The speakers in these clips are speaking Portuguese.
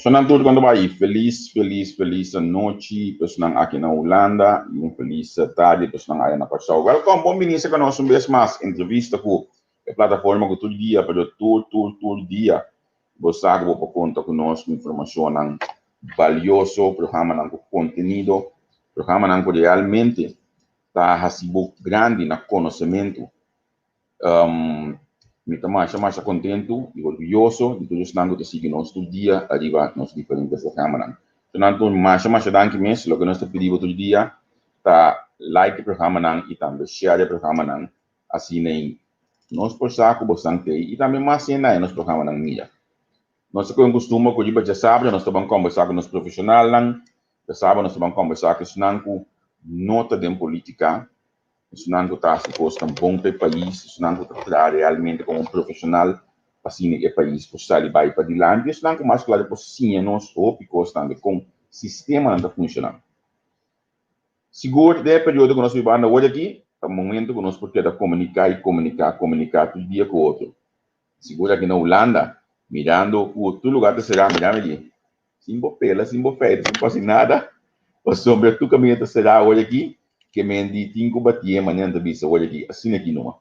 Sonan tudo quando vai feliz a noite, pessoal aqui na Holanda, e feliz tarde, pessoal aí na Portugal. Welcome, bom ministro conosco vez mais entrevista com a plataforma que todo dia, para todo dia, você vai conta conosco informação valioso, programa com conteúdo, programa que realmente está recebendo grande na conhecimento. Me mais contento e orgulhoso de todos os que seguem nosso dia arriba nos diferentes programas. Então, mais danke mesmo, lo que nós pedimos todo dia, tá like o programa e também share o programa assim nem nós por saco bastante e também mais ainda nos programas mídia. Nós temos costume que já sabe, nós estamos conversando com os profissionais, já sabe, nós estamos conversando com nota de política. Isso não está suposto bom para o país, isso não está realmente como profissional para o país para sair para adiante, isso não é mais claro para sim nós ópicos também com o sistema não está funcionando. Seguro de período que nós vivemos hoje aqui, é o momento que nós podemos comunicar todo dia com o outro. Seguro aqui na Holanda, mirando o outro lugar que será, mirando ali, sem bopela, sem bofeira, sem fazer nada, o sombra do caminho será hoje aqui, que me diz que batia manhã da vista hoje aqui assim aqui não.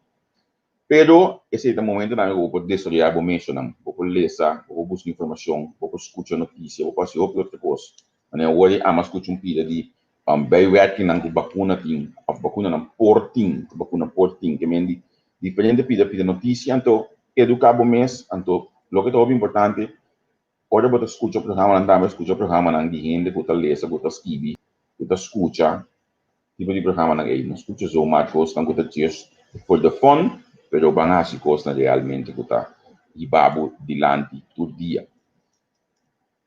Pero esse é o momento na eu vou desoriar, vou mencionar, vou ler, vou buscar informação, vou escutar notícia, vou fazer outra coisa. Né, hoje a mais escutar pida de bijwerking na vacuna tem, a vacuna na porting, que me diz diferente pida notícia, então educar o mês, então lo que é muito importante, ora você escuta o programa, andamos escuta o programa na de gente, você lê, você escreve, você escuta tipo de programa na não escuta só mais coisas não que tias por the fun, pero van a ser coisas realmente que tá e babo dilante todo dia.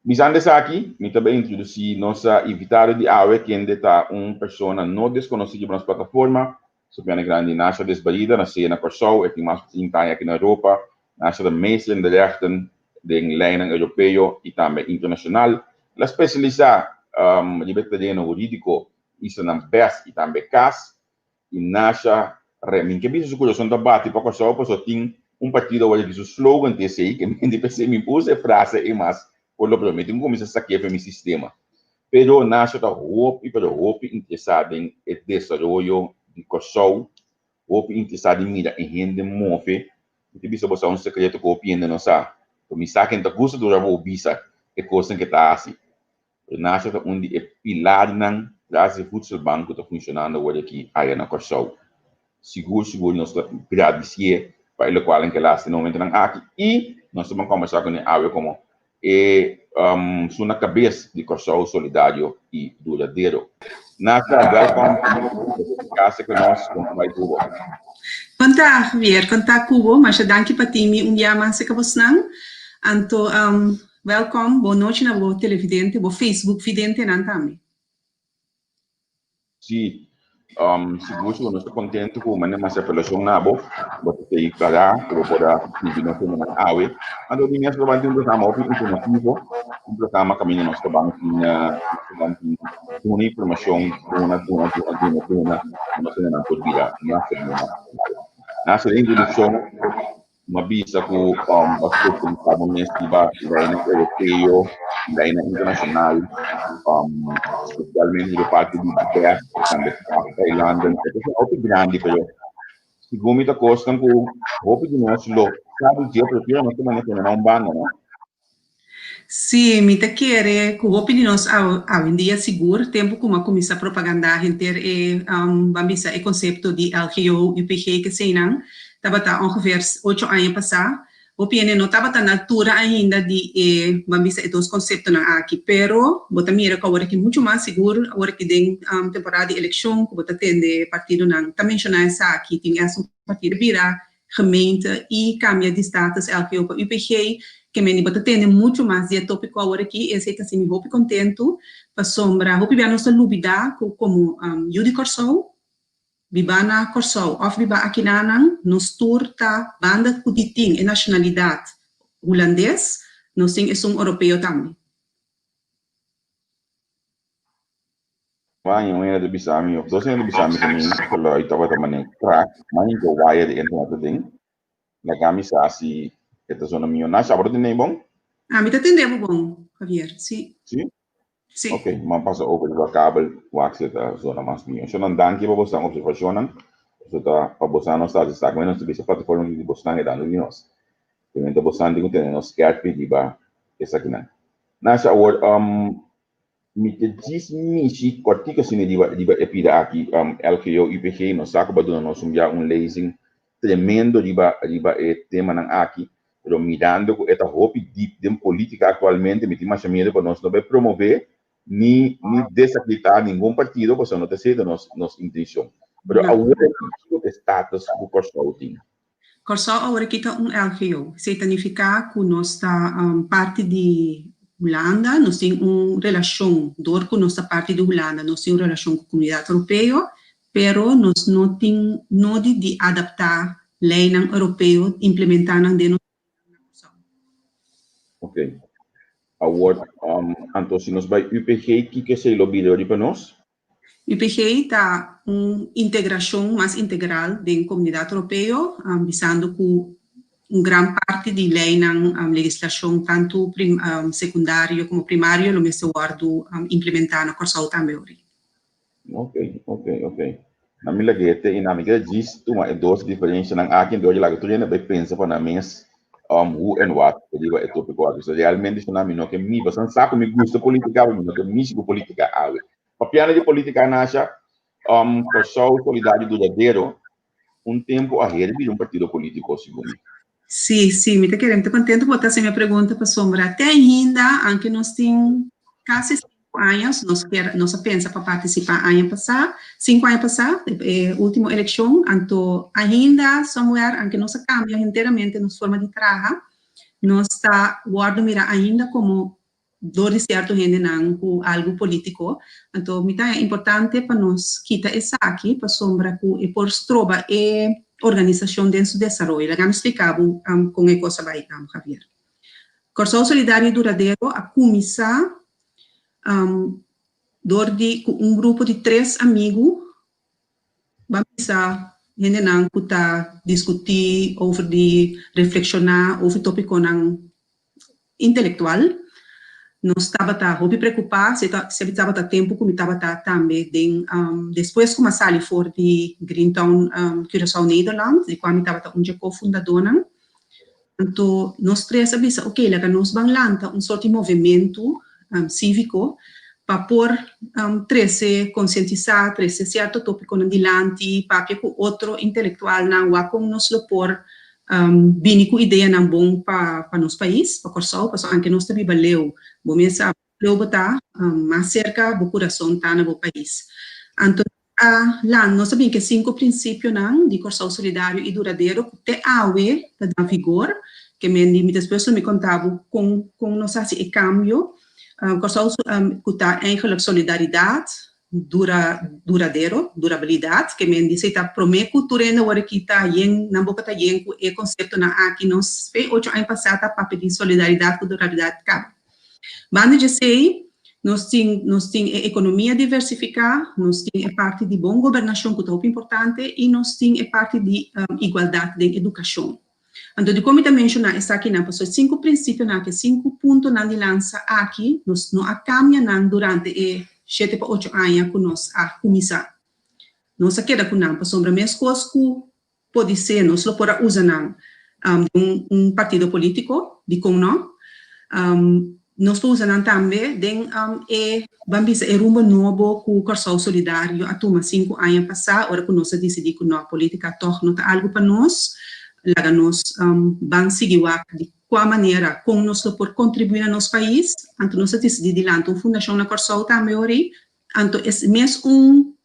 Misando aqui, me também introduzir nossa invitada de hoje, que ainda está pessoa não desconhecida na plataforma, super grande, nasce desvalida, nasce na Corsol, tem mais de 30 anos aqui na Europa, nasce da meeste de rechten, de lijnen europeu e também internacional. La especializa libertariano jurídico, isso na BES e também CAS, e nasce remin que bicho escolheu são debate para só tem partido olha que o slogan desse aí que me disse me pôs a frase e mais por lo prometo como começa a sair para meu sistema pero nasce da hope interessado em desenvolvimento de Kosovo, hope interessado em mira em rende move que bicho você um secreto que hope ainda não sabe então me saquem da custa do rabo bisa é coisa que está assim nasce da onde é pilar não traz o futebol está funcionando hoje aqui aí na Kosovo. Seguro nós agradecer para ele qual em que lá no momento aqui e nós vamos conversar com ele como sua cabeça de Kosovo solidário e duradouro. Nasa, welcome casa que nós vai tudo. Conta weer, conta Kubo, mas danke para ti dia mais que você não. Anto welcome, boa noite na boa televidente, boa Facebook vidente não também. Sim. Seguro nós estamos contentes com a nossa relação na boa, você tem que pagar, para poder nós temos na AWE. Ando de minhas trabalhos um programa informativo, programa caminho nós trabalhamos com informação, nós temos na política, nessa introdução, uma vista com aspectos que estavam nesse daí europeu, daí internacional, especialmente do parte do BES, também Tailândia, é muito grande, pero segundo muita coisa que roupa de nós lo sabe dia prefiro nós também não banda, não? Sim, me te quer que opiniões ao em dia seguro tempo como começa a propaganda inter bambisa o conceito de LGO UPG que sei não estava tá ongeveer 8 anos passar opinião não estava na altura ainda de bambisa esses conceitos na aqui pero bota mira que agora que muito mais seguro agora que tem temporada de eleição que bota tende partido não também mencionar essa aqui tem essa partido vira gemeente e cambia de status LGO para UPG que me bota tende muito mais de tópico agora aqui esse que assim me vou contento para sombra vou pegar nossa lubida como Judy Corso Bibana Corso of Biba Akinanang nos turta banda kuditing e nacionalidade holandês nos tem um europeu também. Vai eu ainda bisa mi, eu ainda bisa mi kami kalau itu apa teman crack, main ke wire di internet ding, na kami sa si ito zona mi na sabro din bong. Me tá entendendo bom, Javier? Sim. Sim? Sim. Ok, mas passa over o kabel, o axel da zona mais minha. So, não dá que você está observação, so, tá, para você não está destacando, mas a plataforma de você está dando de nós. Também está você não tem nós quer pedir para essa aqui, né? Nessa word, me diz me se cortica se ne diba epida aqui, LKO, IPG, nós saco para dona nós lezing tremendo diba tema nang aqui, pero mirando esta hope deep de política atualmente, me tinha chamado para nós não vai promover ni desacreditar nenhum partido, porque não te sei nossa intenção. Pero agora o status do consulting. Corso agora kita LKO. Significa que nós está parte de Holanda, nós temos uma relação, dor com nossa parte de Holanda, nós temos uma relação com a comunidade europeia, pero nós não temos de adaptar lei europeia implementando de nossa. Ok. Agora, então, se nós vai UPG, que é o líder para nós? UPG está uma integração mais integral da comunidade europeia, visando que uma grande parte de lei na legislação, tanto secundário como primário, lo mesmo guardo implementar na Corsau também. Ok. Na minha guete, e na minha diz, tu uma duas diferenças, na aqui do lado, tu ainda vai pensar para na mês, who and what, eu digo, é tópico aqui. So, realmente, isso na minha, que me, você não sabe me gusta política, me que me sigo política, ave. Papiana de política, nasce, Corsau Solidário Duradouro, tempo a rede um partido político, segundo. Sim, me estou contente por botar essa minha pergunta para sombra. Até ainda, aunque nós temos quase 5 anos, nós pensa para participar ano passado, 5 anos passados, última eleição, então ainda, somewhere, aunque nós cambia inteiramente nossa forma de trabalhar, nós está guardo mira ainda como de certo gente não com algo político, então me é importante para nós quitar essa aqui para sombra que por trova organização dentro do desenvolvimento. Vamos explicar com a coisa vai, Javier. Corsau Solidário Duradouro a começar de grupo de 3 amigos, vamos a gente não está discutir, over de reflexionar, over tópico não intelectual. Nós estava muito preocupados, se estava tempo como estava também, depois que saí fora de Greentown, Curaçao, Nederland, e quando estava cofundadora, então nós três avisamos, ok, nós vamos lançar sorte de movimento cívico para por 13 conscientizar, 13 certo tópico adiante, para que outro intelectual não vá com nós por bini com ideia não bom para nosso país, para Corsau, porque nós também valeu, vamos a botar mais cerca do coração tá no país. Então, lá nós sabemos que 5 princípios de Corsau Solidário e Duradouro que awe da vigor, que muitas pessoas me contavam com nós esse cambio, Corsau que está eigenlijk solidariedade, durabilidade, que me diz que promete cultura na hora que está em na boca tá em o conceito na aqui nós fez 8 anos passado para pedir solidariedade com durabilidade cá. Mas de sei nós tem economia diversificada, nós tem a parte de boa governação que é muito importante e nós tem a parte de igualdade de educação. Então, de como eu mencionar, está aqui na pessoa 5 princípios, que 5 pontos na lança aqui, nós não caminhamos durante 7 para 8 anos que nós começar. Nós queda com não, para sombra mesmo coisas que pode ser, nós não podemos usar partido político, de como não. Nós podemos usar também, vamos dizer, rumbo novo com o Corsau Solidário, a turma 5 anos passar, hora que nós decidimos que não, a política toch não está algo para nós, lá nós vamos seguir de qual maneira, como nós podemos contribuir no nosso país, então nós decidimos lançar uma fundação na Corsau também, então esse mesmo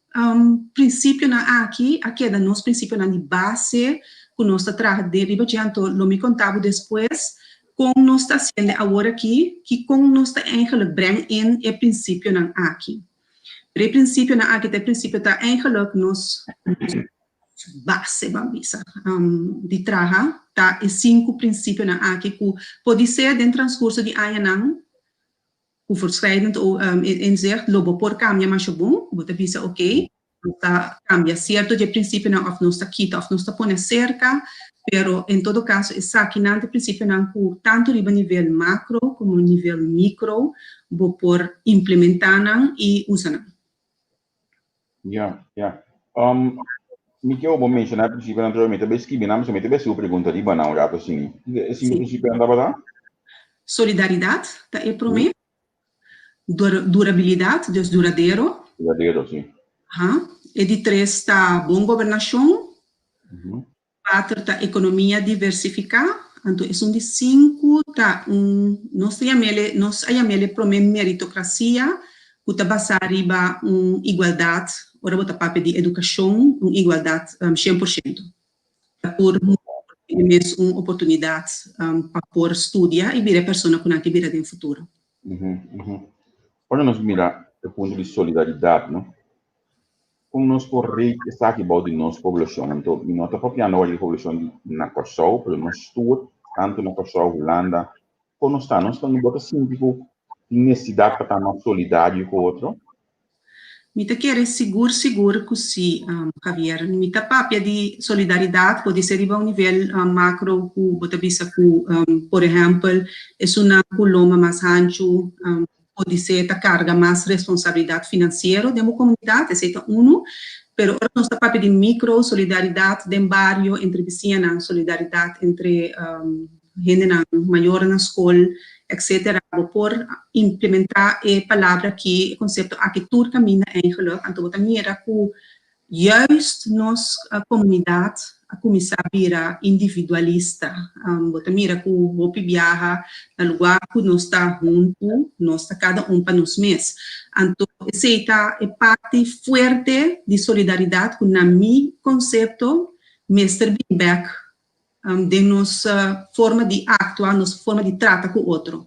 princípio aqui é da nosso princípio de base, que nós está trabalhando, então não me contava depois, como nós está sendo agora aqui, que como nós está eigenlijk brengen in o princípio aqui. O princípio aqui, o princípio está eigenlijk nós base, vamos de trabalho, tá? E 5 princípios aqui que pode ser dentro do transcurso de ano o voorschrijdend inzicht, lopen por caminho mais bom, você pensa, ok, cambia, cierto, de princípio não, não está quita, não está põe cerca, pero em todo caso, essa aqui não, de princípio não, tanto a nível macro como nível micro, vou por implementar não e usar. Yeah. Me que eu vou mencionar princípio naturalmente, bem escrever, não, somente bem sua pergunta de banal, já assim. Esse princípio andava lá? Solidariedade, tá é para mim. Durabilidade, Deus duradouro. Duradouro, sim. E de 3 está boa governação. 4 está economia diversificada. Então, é de 5 está nós chamamos para mim meritocracia, que está baseada em igualdade, ora botar papel de educação, igualdade 100%. Por mesmo uma oportunidade para por estudar e vir a pessoa que não te vira no futuro. Quando nós miramos o ponto de solidariedade, não? Como nós corremos está aqui about de nossa população, então nós estamos copiando a população na Kosovo, pero nós estamos tanto na Kosovo, Holanda, quando nós estamos no bote síndico necessidade para estar mais solidário com o outro. Me te quer seguro que sim, Javier. Me te papia de solidariedade pode ser a um nível macro, que bota bisa que, por exemplo, é uma coloma mais ancho, pode ser a carga mais responsabilidade financeira de uma comunidade, esse é pero nós está papia de micro solidariedade de barrio entre vizinhos, solidariedade entre gente maior na escola, etc. Por implementar a palavra aqui, o conceito aqui tudo caminha em geluk, então também era que juist nossa comunidade a começar a virar individualista, também era que o viaja no lugar que nós está junto, nós está cada para nós mesmos. Então, essa é parte forte de solidariedade que na meu conceito, Mr. Beck, de nossa forma de actuar, nossa forma de tratar com o outro.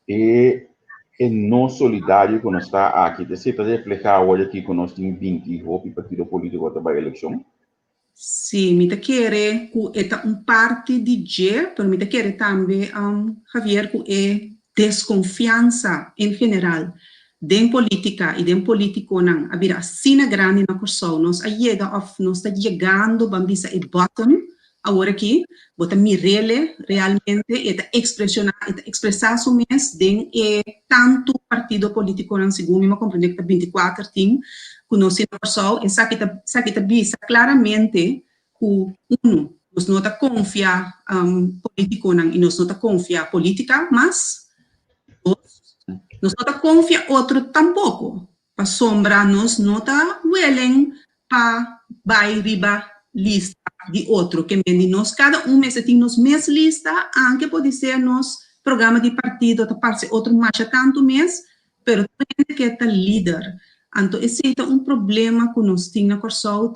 E não solidário quando está aqui, você está reflejar hoje aqui quando nós temos 20 o partido político para a eleição? Sim, me quer que é parte de G, mas me quer também, Javier, que é desconfiança em geral. Den política e den político não, a vir assim grande na pessoa, nós está chegando, vamos dizer, e bottom, agora aqui, bota mirele realmente, e expressar o mês, den tanto partido político não, segundo me compreender que 24 tem, que nós na pessoa, e sabe que bisa claramente que nós não está confia político não, e nós não está confia política, mas nós não confia outro tampouco. Para sombra, nós não está willing para vai riba lista de outro. Que nós, cada mês tem nos mês lista, aunque pode ser nos programa de partido, tá parte outro marcha tanto mês, pero tem que estar líder. Então, esse é problema que nós temos na Kosovo,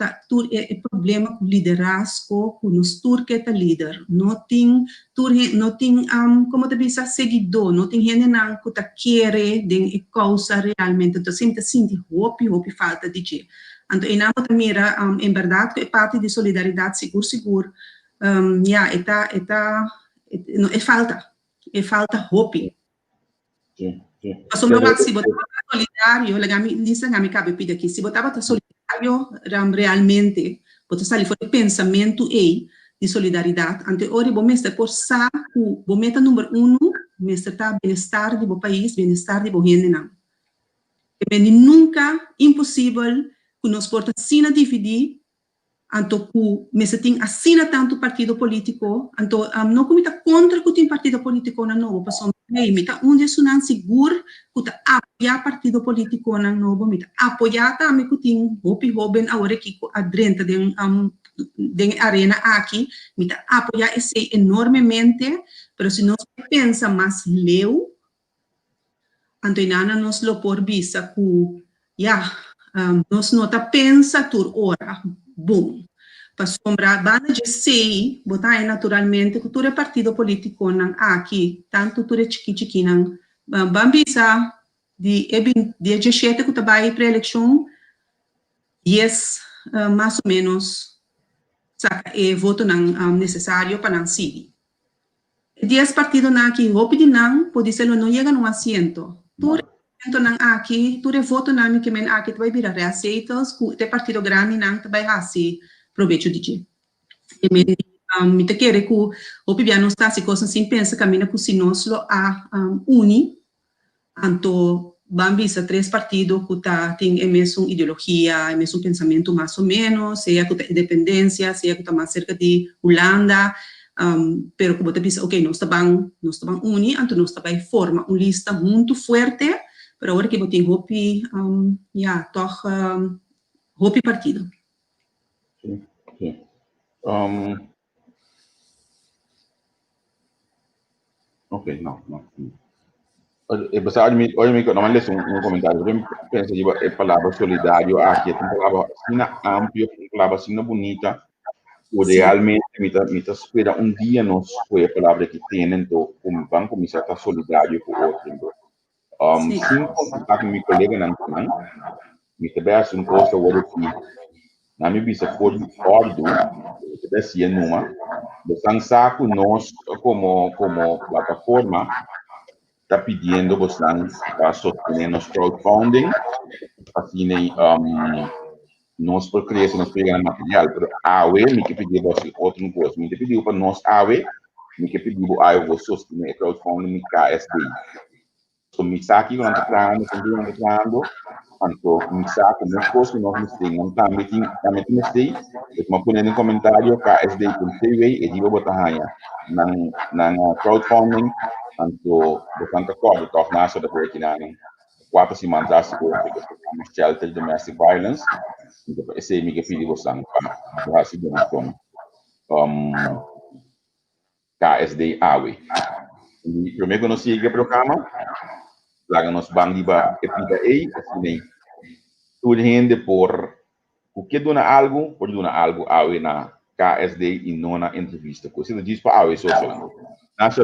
é problema com liderazgo, que nós temos que estar líder. Não tem, como te diz, seguidor, não tem gente que quer de causa realmente. Então, sempre sente hope falta de jeito. Então, em nada mira, em verdade, é parte de solidariedade, seguro. É falta hope. Sim. Se botava solidário, me cabe pedir aqui, se botava solidário realmente, você sabe, foi pensamento de solidariedade. Ante ora, vou mestre por saco, vou meta número 1, mestre tá bem-estar do país, bem-estar do gente não. É nunca impossível que nós porta sina dividir, então que mestre tem assina tanto partido político, então não comita contra que tem partido político na novo, passou mita onde isso não seguro que apoiar partido político na novo, mita apoiar também que tem hopi agora que adrenta de arena aqui, mita apoiar esse enormemente, pero se nós pensa mais leu, então nana nós lo por vista que nós não tá pensa tur hora, boom. Para sombra, banda de sei, botar aí naturalmente que todo partido político não aqui, tanto todo chiqui não, bambisa de 17 que trabalha para eleição, 10 mais ou menos, saca, voto não necessário para não seguir. 10 partidos não aqui, o pedi não, pode ser não chega no assento. Todo nang aqui, tu voto nami que men aqui vai virar receitas, ku te partido grande nang vai hasi provecho de e me te quere ku o piano sta si cosa sin pensa cammina ku si noslo a uni anto bambisa tres partidos que tem a mesma ideologia, a mesmo pensamento mais ou menos, seja que independência, seja que mais cerca de Holanda, pero como te diz, ok, nós estamos uni, então nós estamos forma uma lista muito forte, pero agora que tem hopi, toch hopi partido. Sim, sim. Ok, não. Olha, não é um comentário. Eu penso que a palavra solidário aqui é uma palavra assim ampla, uma palavra assim bonita. O realmente me espera dia nós foi a palavra que tem então como vamos começar a estar solidário com o outro. Sim, contar com meu colega não, me também acho coisa o que na minha vista foi ordo, que desse numa, de saco nós como plataforma está pedindo bastante para sostener nos crowdfunding, assim, nós por criação nós pegamos material, pero AWE me que pediu outro coisa, me pediu para nós AWE, me que pediu AWE vou sostener crowdfunding KSD. So me aqui quando entrando, então me saco meus coisas nós temos, também tem, mas põe no comentário KSD com TV e digo botar aí na crowdfunding. Então, portanto, acordo, tornar se da Burkina 4 semanas a shelter domestic violence, então, esse é o que pediu para a segunda KSD AWE. E primeiro que nós seguimos o programa, lá nos bandiba epida aí, assim, tudo rende por o que dona algo, pode donar algo AWE na KSD e não na entrevista. Você não diz para AWE social.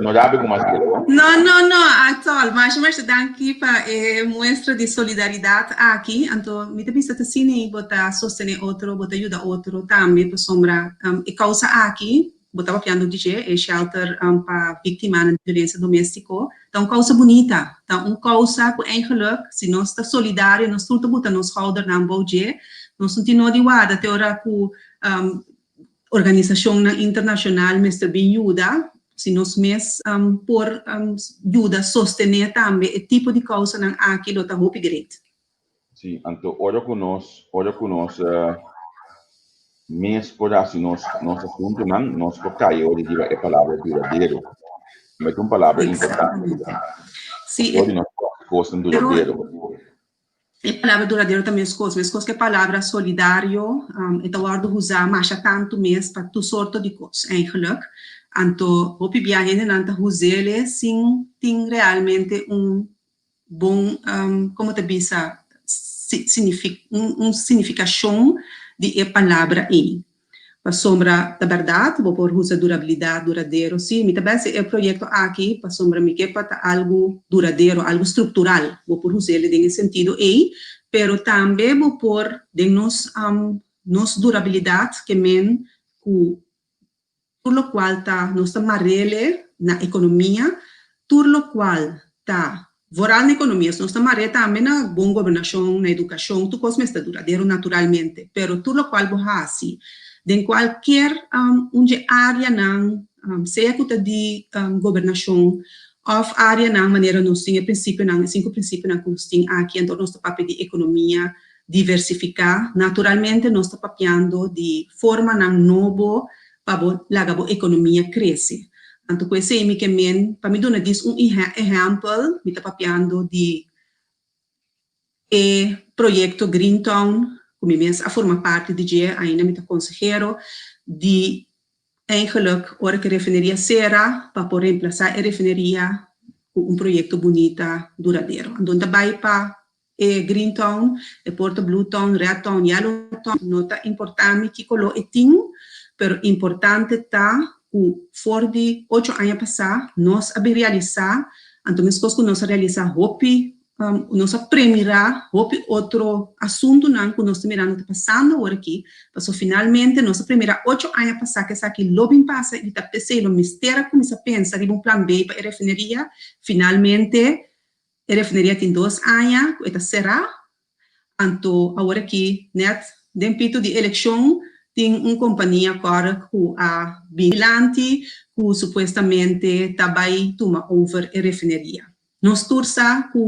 Não dá como mais Não, atual, mas daqui para mostra de solidariedade aqui, então me precisa assim botar sostener outro, botar ajudar outro também para sombra e causa aqui, botar papiando de shelter para vítima de violência doméstica, então causa bonita, então causa que eigenlijk, se nós está solidário, nós tudo botar nos holder na boje, nós continuamos de guarda até hora com organização internacional, Mr. Binyuda, se nós mesmos por ajuda sostener também o tipo de causa não aquilo está muito grande. Sim, então olha com nós, mês por assim nós assunto não, nós focaia hoje dia é palavra duradouro, mas uma palavra importante. Sim, hoje nós gostamos duradouro. A palavra duradouro também é coisa que a palavra solidário, então guardo usar mais tanto mês para tu sorte de coisas, eigenlijk. Então, o viagem nanta usele sim tem realmente bom, como te diz, significação de a palavra aí. Para sombra da verdade, vou por usar durabilidade, duradouro, sim, me também é o projeto aqui, para sombra me que para algo duradouro, algo estrutural, vou por usar ele nesse sentido aí, pero também vou por de nos durabilidade que men por lo qual nós estamos marrele na economia, por lo qual voral na economia, nós estamos marrele também na boa governação, na educação, tudo coisa está duradouro naturalmente, pero por lo qual assim, de qualquer área não, seja que de governação, ou área na maneira nós temos princípio não, 5 princípios não que nós temos aqui, então nós estamos papel de economia, diversificar, naturalmente nós estamos papiando de forma não novo, para a economia cresce. Então, com esse que para me dar exemplo, me está papiando de projeto Greentown, como mesmo a forma parte de ainda me está consejero de eigenlijk hora que refineria será para por reemplazar a refineria com projeto bonita duradouro. Então, também para Greentown, Porto Bluetown, Redtown, Yellowtown, nota importante que colo pero importante está que for de 8 anos passar, nós a realizar, então mesmo que nós realizar nós a premirar outro assunto não que nós estamos mirando passando agora aqui, passou finalmente nós a premirar 8 anos passar que essa aqui lobbying passa e está pensando mistério começa a pensar em plano B para a refineria, finalmente refineria tem 2 anos, eta será, anto agora aqui, net, dentro de eleição, tem uma companhia agora que a vigilante, que supostamente vai tomar over a refineria. Nós torça que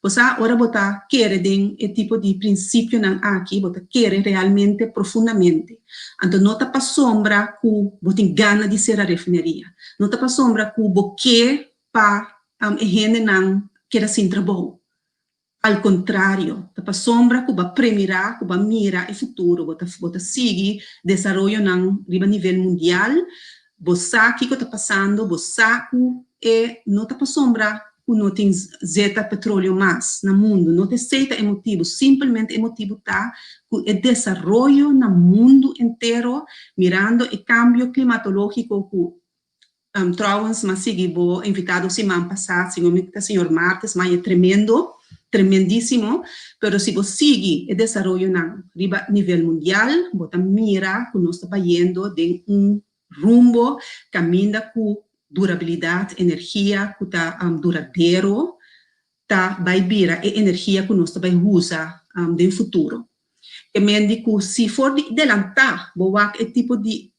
você agora botar querer esse tipo de princípio aqui, botar querer realmente profundamente. Então não está para sombra que você tem gana de ser a refineria. Não está para sombra que você para gente não quer assim trabalho. Al contrário, está para sombra que vai premirar, que vai mirar o futuro, você seguir desenvolvimento a nível mundial, você que está passando, você que não está para sombra que não tem zeta petróleo mais no mundo, não tem zeta emotivo, simplesmente emotivo está que o desenvolvimento no mundo inteiro, mirando o cambio climatológico que trouwens, mas segui invitado semana passada, o senhor Marques, mas é tremendíssimo, pero se você sigue o desenvolvimento a nível mundial, você mira que nós estamos indo de rumbo, caminho com durabilidade, energia que está duradouro, vai vir a energia que nós estamos usar no futuro. E que se for de adelantar, o tipo de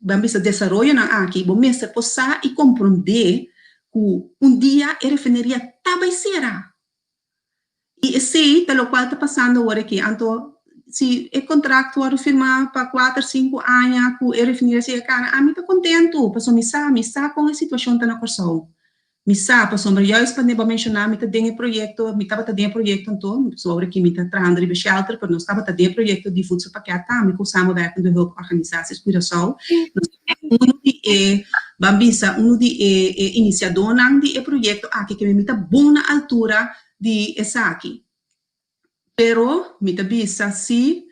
vamos desenvolver aqui, vamos posar e compreender que dia a refineria vai ser. E sei, pelo qual está passando agora aqui, então, se o contrato for firmar para 4, 5 anos, que a refineria se a mim está contento, porque me sabe com a situação está na corção. Me sabe, porque eu estava mencionar, me está dando projeto, me estava dando projeto, então, sobre que me está trazendo de shelter, mas não estava dando projeto de voedsel pakket, me usamos werken de hulporganisaties, cuidação. Bambisa, de iniciador de projeto aqui que me está boa na altura de essa aqui. Pero, me está bisa, se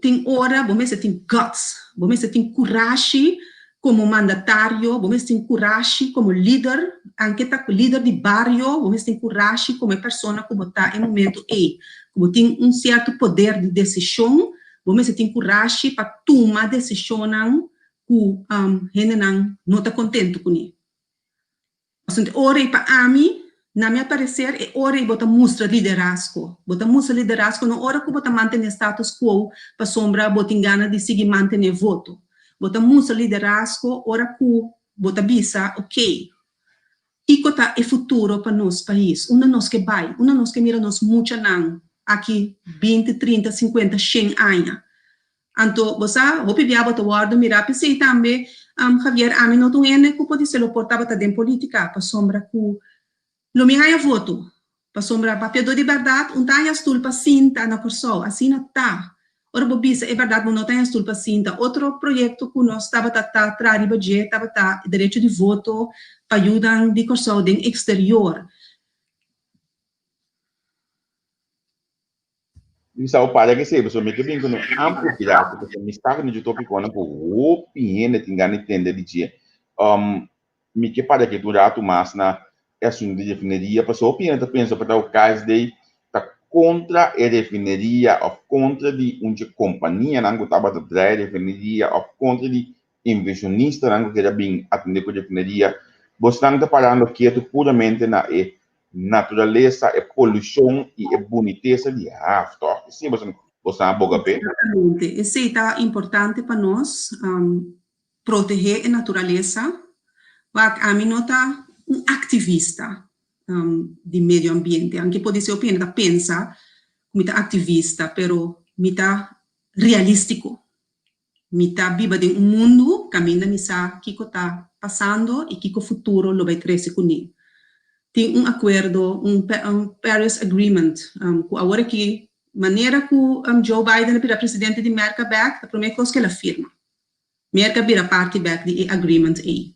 tem hora, vamos tem guts, vamos tem coragem como mandatário, vamos ter coragem como líder, anche tá líder de barrio, vamos ter coragem como pessoa que está em momento como tem certo poder de decisão, vamos ter coragem para tomar decisão que gente não está contente com ele. Então, ora para mim, na minha parecer, é hora de botar mostra liderazgo. Botar mostra liderazgo, não hora que botar manter status quo, para sombra, botar gana de seguir manter voto. Botar mostra liderazgo, hora que botar bisa, ok. Ico tá é futuro para nosso país. Uma nós que vai, uma nós que mira nós muito não, aqui 20, 30, 50, 100 anos. Então, você, vou pedir a botar guarda, mirar, pensei também, Javier, a mim não tô indo, que pode ser o portava tá dentro política, para sombra que não me ganha voto, para sombra, para pedir de verdade, um tanha estulpa cinta na corso, assim não tá. Ora, bobisa, é verdade, não tem estulpa cinta. Outro projeto que nós estava atrás de budget, estava direito de voto para ajudar de corso de exterior. Bisa o pada que sei, você me que bem quando amplo pirata, porque me estava no tópico na por opinião de engano entender de dia. Me que pada que durato mas na assunto de refineria, passou opinião tá pensa para o caso de tá contra a refineria ou contra de uma companhia não que estava atrás da refineria ou contra de inversionista não que era bem atender com a refineria. Você não está falando que é puramente na natureza, é poluição e é boniteza de after. Sim, você aboga bem? Exatamente. Isso é importante para nós, proteger a natureza. A mim não está um ativista de meio ambiente, aunque pode ser opinião, pensa, me está ativista, pero me está realístico. Me está viva de mundo, caminha me sabe o que está passando e que o futuro lo vai trazer com ele. Tem acordo, Paris Agreement, que agora que maneira que Joe Biden é presidente de América back, a primeira coisa que ela firma. América vira parte back de agreement aí.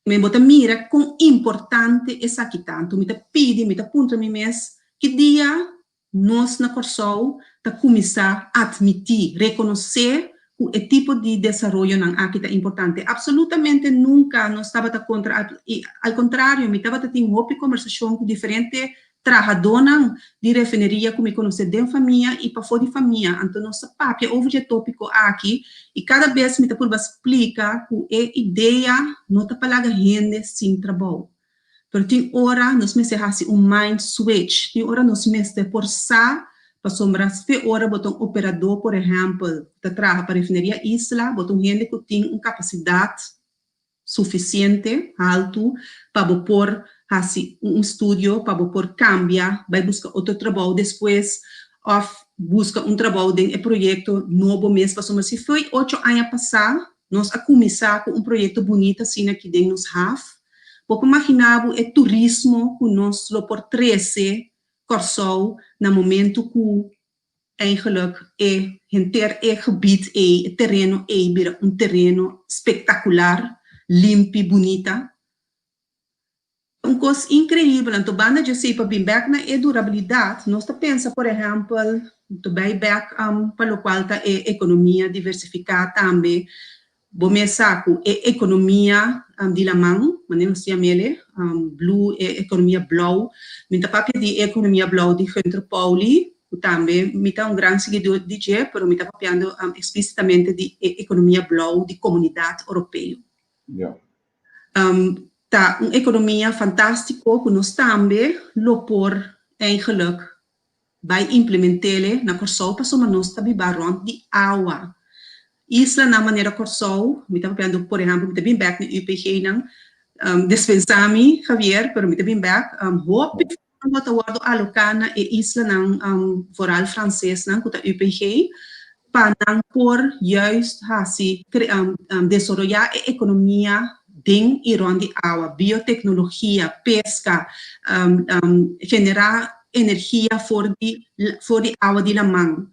Me bota mira quão importante é aqui tanto. Me pede, me aponta me mês que dia nós na Corsol tá começar a admitir, reconhecer o tipo de desenvolvimento não aqui é importante. Absolutamente nunca nós estava contra, ao contrário, me estava tendo uma conversação com diferentes trabalhadores de refineria que me conhecem de família e para fora de família. Então, nossa papia houve tópico aqui e cada vez me está explicar que a ideia não está para a gente sem trabalho. Pero tem hora nós me se hasi mind switch, tem hora nós me se forçar para sombra, se hora botar operador, por exemplo, que trabalha para a refineria Isla, botar gente que tem uma capacidade suficiente, alto, para pôr assim, estúdio, para pôr cambiar, vai buscar outro trabalho depois, ou busca trabalho de projeto novo mesmo, se foi 8 anos passados, nós a começar com projeto bonito assim aqui dentro nos HAF, porque imaginava o turismo que nós por 13 Corsou, no momento que eigenlijk gebied terreno vira terreno espetacular, limpo, bonita. Coisa incrível, então banda de sei para bem back na durabilidade, nós pensa, por exemplo, to bem back para o qual tá economia diversificada também, bom saco economia de la mão, maneira se chama ele, blue economia blauw, minta papel de economia blauw de Gunter Pauli, também mita grande seguidor de G, pero mita papiando explicitamente de economia blauw de comunidade europeia. Yeah. Tá economia fantástico que nós também lo por eigenlijk bij implementeren na Corsou para somar nós também rond de água. Isla na maneira Corsou, me está vendo, por exemplo, me está bem back na UPG nang dispensami Javier, pero me está bem back hope que está guardo alocana e Isla nang vooral francês nang kuta UPG para nang por juist hasi desarrollar a economia ding e de água, biotecnologia, pesca, generar energia for de água de la mão.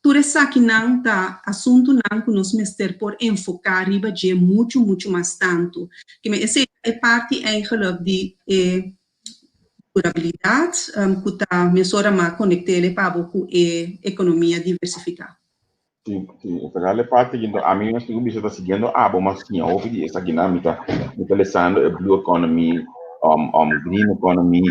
Tudo isso aqui não tá assunto não que nós mester por enfocar riba de muito mais tanto. Que essa é parte eigenlijk de durabilidade que tá mesora mais conectada para com a economia diversificada. Sí, esa parte que a mí me está siguiendo mas tinha ouvido essa dinâmica, utilizando a blue economy, green economy,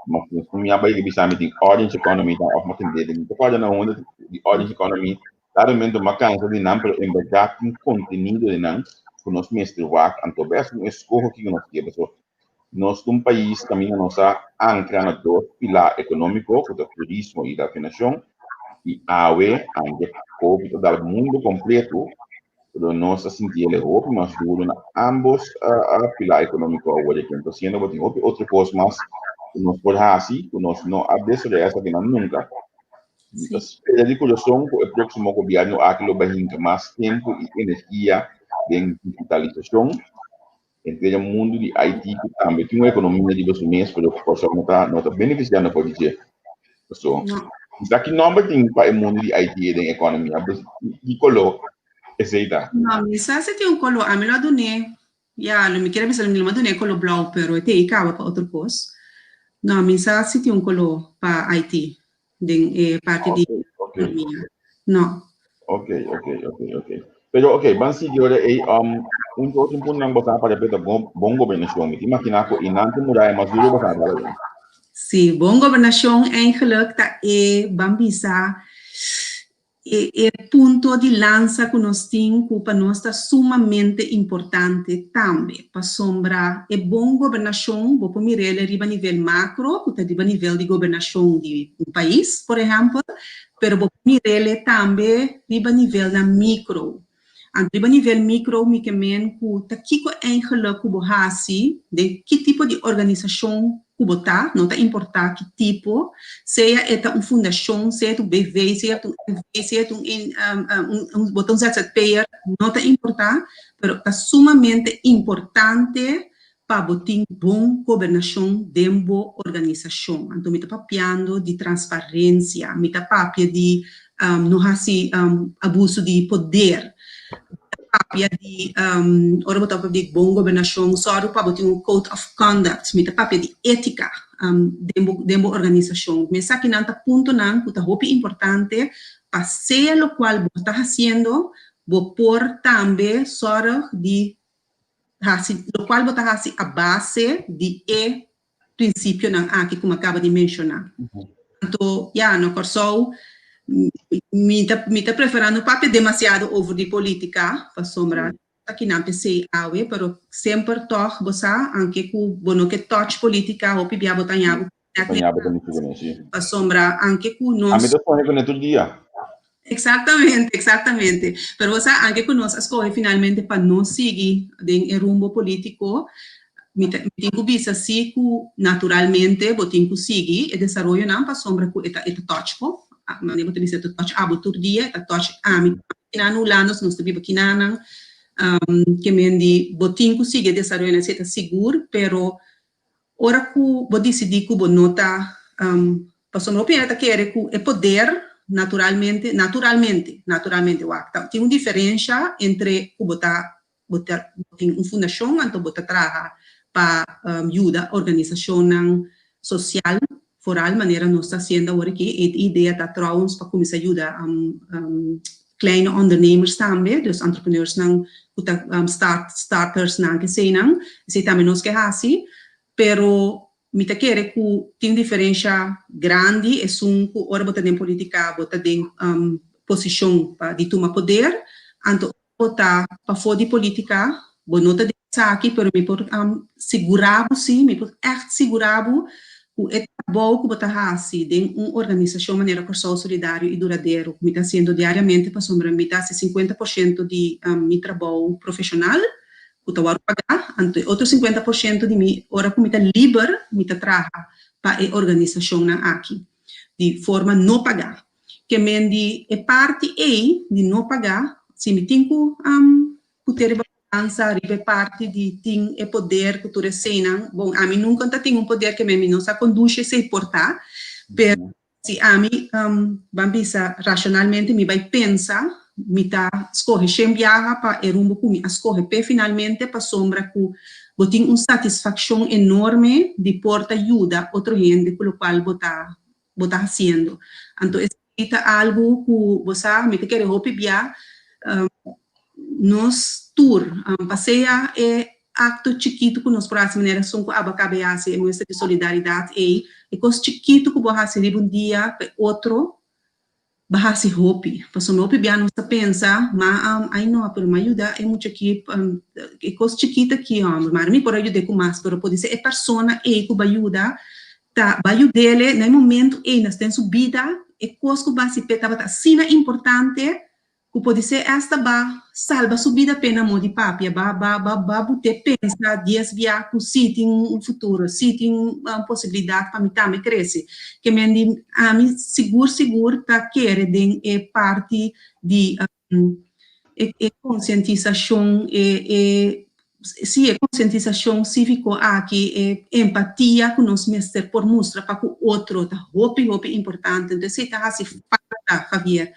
mas me abai bisa meeting orange economy da of makin de então pode na onda de orange economy, dado momento uma cansa de não pero embarcar com conteúdo de não que nós mestre work anto best um escorro que nós temos nós um país também nossa ancra na dois pilar econômico, que é o turismo e da financiação e AWE, anche dal mundo completo, nós sentimos Europa, mas duro na ambos pilar econômico agora que então sendo botin outra coisa mas nós por assim nós não adesso essa que não nunca então digo eu sou o próximo governo aquilo vai ter mais tempo e energia em digitalização entre o mundo de IT que também tem uma economia de investimento para o pessoal não está beneficiando por dizer pessoal daqui não tem para o mundo de IT e da economia e colo essa ideia não isso se tem colo a melhor do né já não me quero pensar no melhor do né colo blau pero te icava para outra coisa não misa se tem colo para IT de parte de economia não ok pero vamos seguir aí outro ponto não botar para repetir bom governação me imagina que inante mudar mais duro botar para sim bom governação eigenlijk tá bambisa ponto de lança que nós temos que para nós está sumamente importante também para sombra bom governação vou para mirar a nível macro que está a nível de governação de um país por exemplo pero vou mirar também a nível da micro a nível micro me que men que tá que eigenlijk que bohasi de que tipo de organização botar, não está importar que tipo, seja uma fundação, seja um BV, seja um botão ZZPR, não está importar, mas está sumamente importante para botar boa governação dentro da organização. Então, me está papiando de transparência, me está papiando de não abuso de poder, papia de ora botar de bom governação só para botar code of conduct me papia de ética dentro organização mas aqui não tá ponto não que tá muito importante para ser o qual você está fazendo vou pôr também só de o qual você está fazendo a base de princípio não aqui como acaba de mencionar então já no Corsou me tá preferando papel demasiado over de política para sombra que não pensei awe, pero sempre toch bosa anche ku bono que touch política ou pibia botanhago Apanhava da minha sim. a sombra anche ku A nós me dá fome com todo dia. exatamente. Pero você anche ku nós escolhe finalmente para não seguir em rumbo político, me tenho vista se ku naturalmente botin ku seguir e desenvolver não para sombra ku eta touch po, mas nem botin se touch abo todo dia, eta touch ami kinanu lanos nós temos kinanang que mendi botin ku seguir desenvolver na seta seguro, pero ora ku bo decidi ku bo nota para sombra opinião ta querer ku é poder naturalmente, tem uma diferença entre o botar tem uma fundação, então botar trabalha para ajudar a organização social, foral, maneira nós está sendo agora que a ideia da trouwens para começar a ajudar kleine ondernemers também, dus entrepreneurs não, starters não que sei não, sei também nós que assim, pero me te quer que tem diferença grande, é que ora botar em política, botar em posição para de tomar poder, então botar para fora de política, bonota de aqui, pero me por segurar sim, me por echt segurar o é bom que botar assim, de uma organização maneira corção solidário e duradouro, me está sendo diariamente para sombra, me está 50% de meu trabalho profissional. Eu vou pagar, então, outro 50% de mim, ora que me está livre, me está trabalhando para a organização aqui, de forma não pagar. Que me é parte de não pagar, se me tenho que ter balança, é parte de ter poder que tu recena. Bom, a mim nunca tenho um poder que me não se conduz a se portar, mas se a mim, bambisa, racionalmente, me vai pensar, me tá escorre sem viaja para o rumbo que me escorre pe finalmente para sombra que botin uma satisfação enorme de porta ajuda outro gente pelo qual botar fazendo. Então é algo que você me quer hopia nos tour passeia é acto chiquito que nos próxima maneira são com abacabeasse mostra de solidariedade e coisa chiquito que você fazer um dia outro bahasi hopi, paso no hopi biano sa pensa, ai não, pero me ajuda é muito aqui, é coisa chiquita aqui, mas me por ajudar com mais, pero pode ser é persona que vai ajudar, tá, vai ajudar ele no momento nós tem subida, é coisa que vai se petar, tá, sina importante, que pode ser esta ba salva subida pena mo de papia, ba bote pensa dias via com se tem um futuro, se tem possibilidade para me também crescer, que me a mim seguro tá querer de parte de conscientização se é conscientização cívico aqui empatia com nós mesmos por mostrar para o outro tá hopi importante, então se tá assim falta Javier.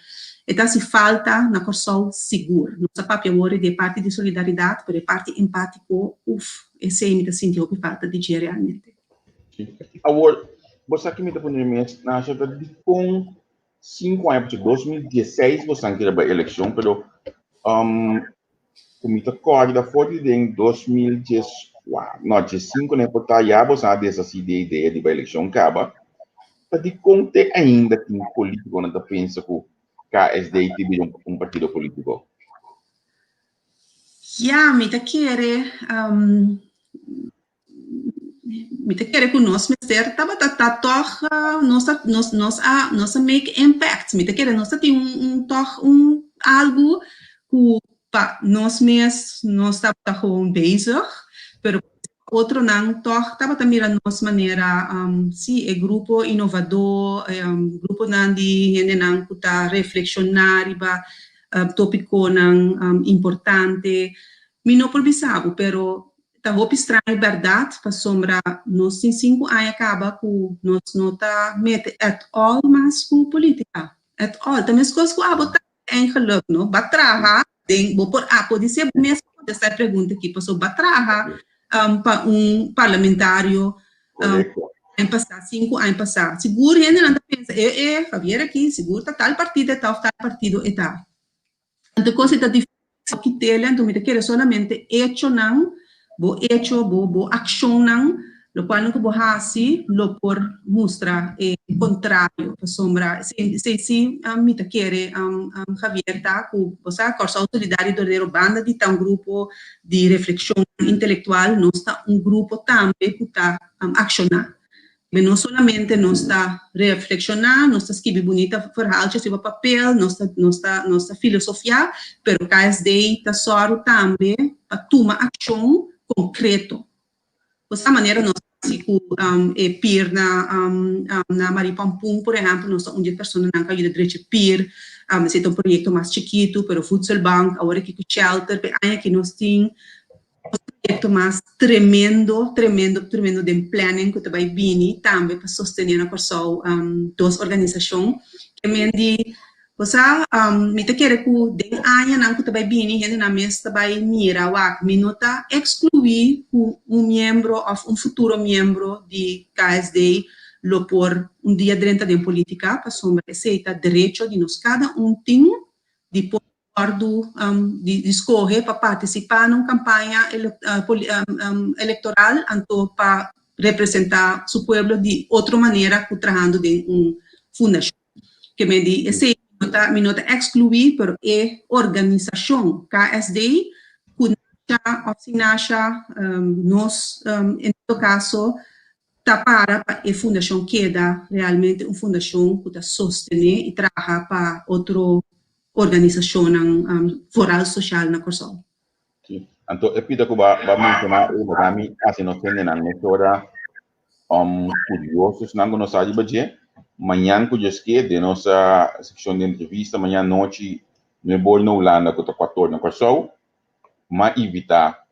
Então, se falta na corção segura. Nossa papel agora de parte de solidariedade, mas parte empático, esse é me sentiu que falta de dia realmente. Agora, você aqui me está falando mesmo, na chave de com 5 anos, 2016, você não queria a eleição, pero como está corrida fora de em 2014, não, 2015, né, porque já você não dessa ideia de a eleição acaba, tá de conte ainda que um político não está pensando que KSD tiver partido político. Ja, me te quer que nós mister tá toch nós make impact. Me te quer nós tem toch algo que pa nós mesmos nós tá gewoon bezig, pero outro não toch tá mira nós maneira se é grupo inovador, grupo não de gente não que tá reflexionar iba tópico não importante, me não provisavo, pero tá roupa estranha verdade para sombra nós tem 5 anos acaba com nós não tá mete at all mas com política at all também as coisas que botar em geluk no batraha tem vou por pode ser mesmo essa pergunta aqui passou batraha para parlamentário em passar 5 anos passar seguro ainda não pensa Javier aqui seguro tal partido e tal então coisa tá difícil que tele então me quer solamente hecho não bo action não Lo qual não hasi lo por mostra contrário para sombra se me ta quere Javier tá com você corsa autoridade do banda de um grupo de reflexão intelectual nós está grupo também que está accionar. Mas não solamente nós está reflexionar, nós está escrever bonita verhaaltjes sobre papel, nós está filosofia, pero KSD está só também para tomar ação concreto. Dessa maneira, nós peer na Maripampum, por exemplo, nós temos uma pessoa que ajuda a direito peer, é um projeto mais chiquito, pero Voedselbank, agora que o shelter, que nós temos projeto mais tremendo de planning que vai vir também para sostener a pessoa das organizações que me diz você me te quer que den anos não que vai vir gente na mesa vai mira wak minuta excluir membro ou futuro membro de KSD lo por dia direito de política para sombra aceita direito de nós cada tem de de escolher para participar numa campanha eleitoral para representar seu povo de outra maneira que trabalhando de fundação que me diz esse minuta excluir pero é organização KSD que nós em todo caso para a fundação queda realmente uma fundação que está sostener e trabalhar para outro organização foral social na Corsol. Sim. Então, eu pedi que vai mencionar o kami assim nós temos na mentora curiosos não nós sabe baje manhã que eu de nossa secção de entrevista manhã noite me vou na Holanda que está 14 na Corsol mas evitar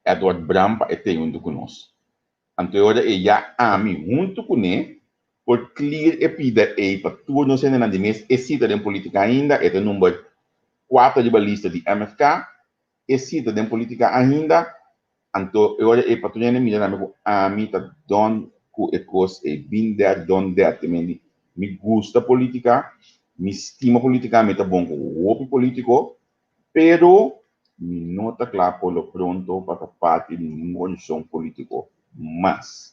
Edward Bram para ter conosco. Então, agora já a mim junto com ele por clear e pedir para todos nós na dimensão e cita de política ainda é o número 4 de lista de MFK e cita de política ainda então agora é para todos nós a mim tá don com ecos e been there done that também me gusta política me estima política me tá bom com o político pero me nota claro por lo pronto para parte de uma organização político mas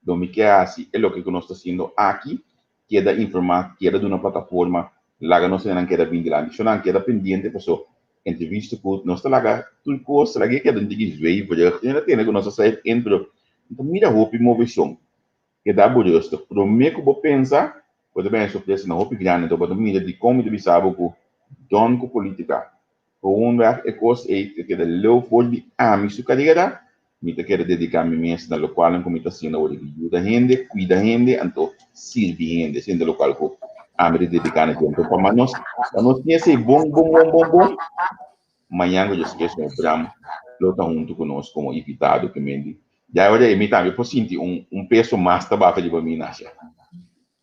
do que assim é o que nós estamos fazendo aqui queda informar queda de uma plataforma lá nós não queda vir de lá não queda pendente pessoa entrevista com nós está lá tudo coisa lá que queda de desvio porque ainda tem que nós sair entre então mira roupa e movição que dá curioso pro me que vou pensar pode bem surpresa na roupa grande então pode mira de como de sabe com don com política com é coisa que da low for de sua carreira me quero dedicar-me mesmo na local em como está sendo hoje ajuda a gente cuida a gente então serve a gente sendo local com a me dedicar a tempo para nós tinha esse bom amanhã eu esqueço o Bram lota junto conosco como invitado que me já agora eu me também posso sentir peso mais trabalho de mim nasce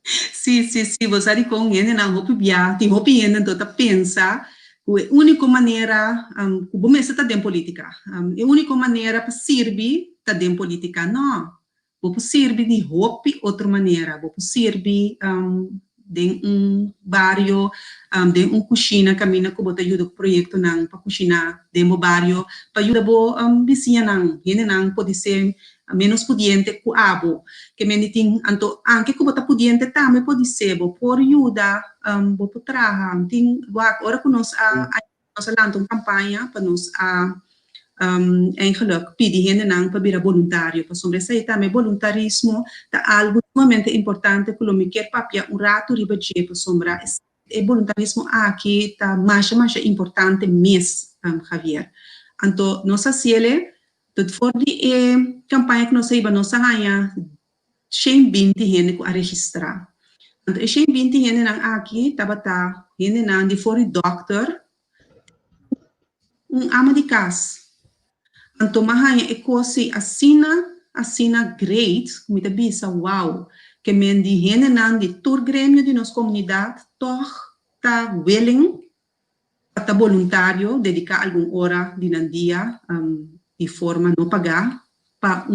sim você com ele na roupa bia tem roupa ainda então pensa a única maneira que você está dentro política a única maneira para servir está dentro política não você servir de roupa outra maneira você servir de barrio de cozinha caminha que você ajuda o projeto não para cozinhar de barrio para ajudar o vizinho não pode ser menos pudiente que abo que me tem então anche que você pudiente também pode ser por ajuda por trabalhar tem agora que nós lançamos uma campanha para nós eigenlijk pedir não para virar voluntário para sobre isso também voluntarismo é algo extremamente importante que me quer papia rato riba de para sombra é voluntarismo aqui tá mais importante mesmo Javier então nossa ciele tot for die campanha que nós ganha 120 gente a registrar. Então, 120 gente aqui, tabata, gente de for doctor, ama de casa. Então, mahanya coisa assina great, me da bisa wow, que men die gente de tour grêmio de nossa comunidade, toch tá willing, tá voluntário, dedicar alguma hora de dia, de forma não pagar para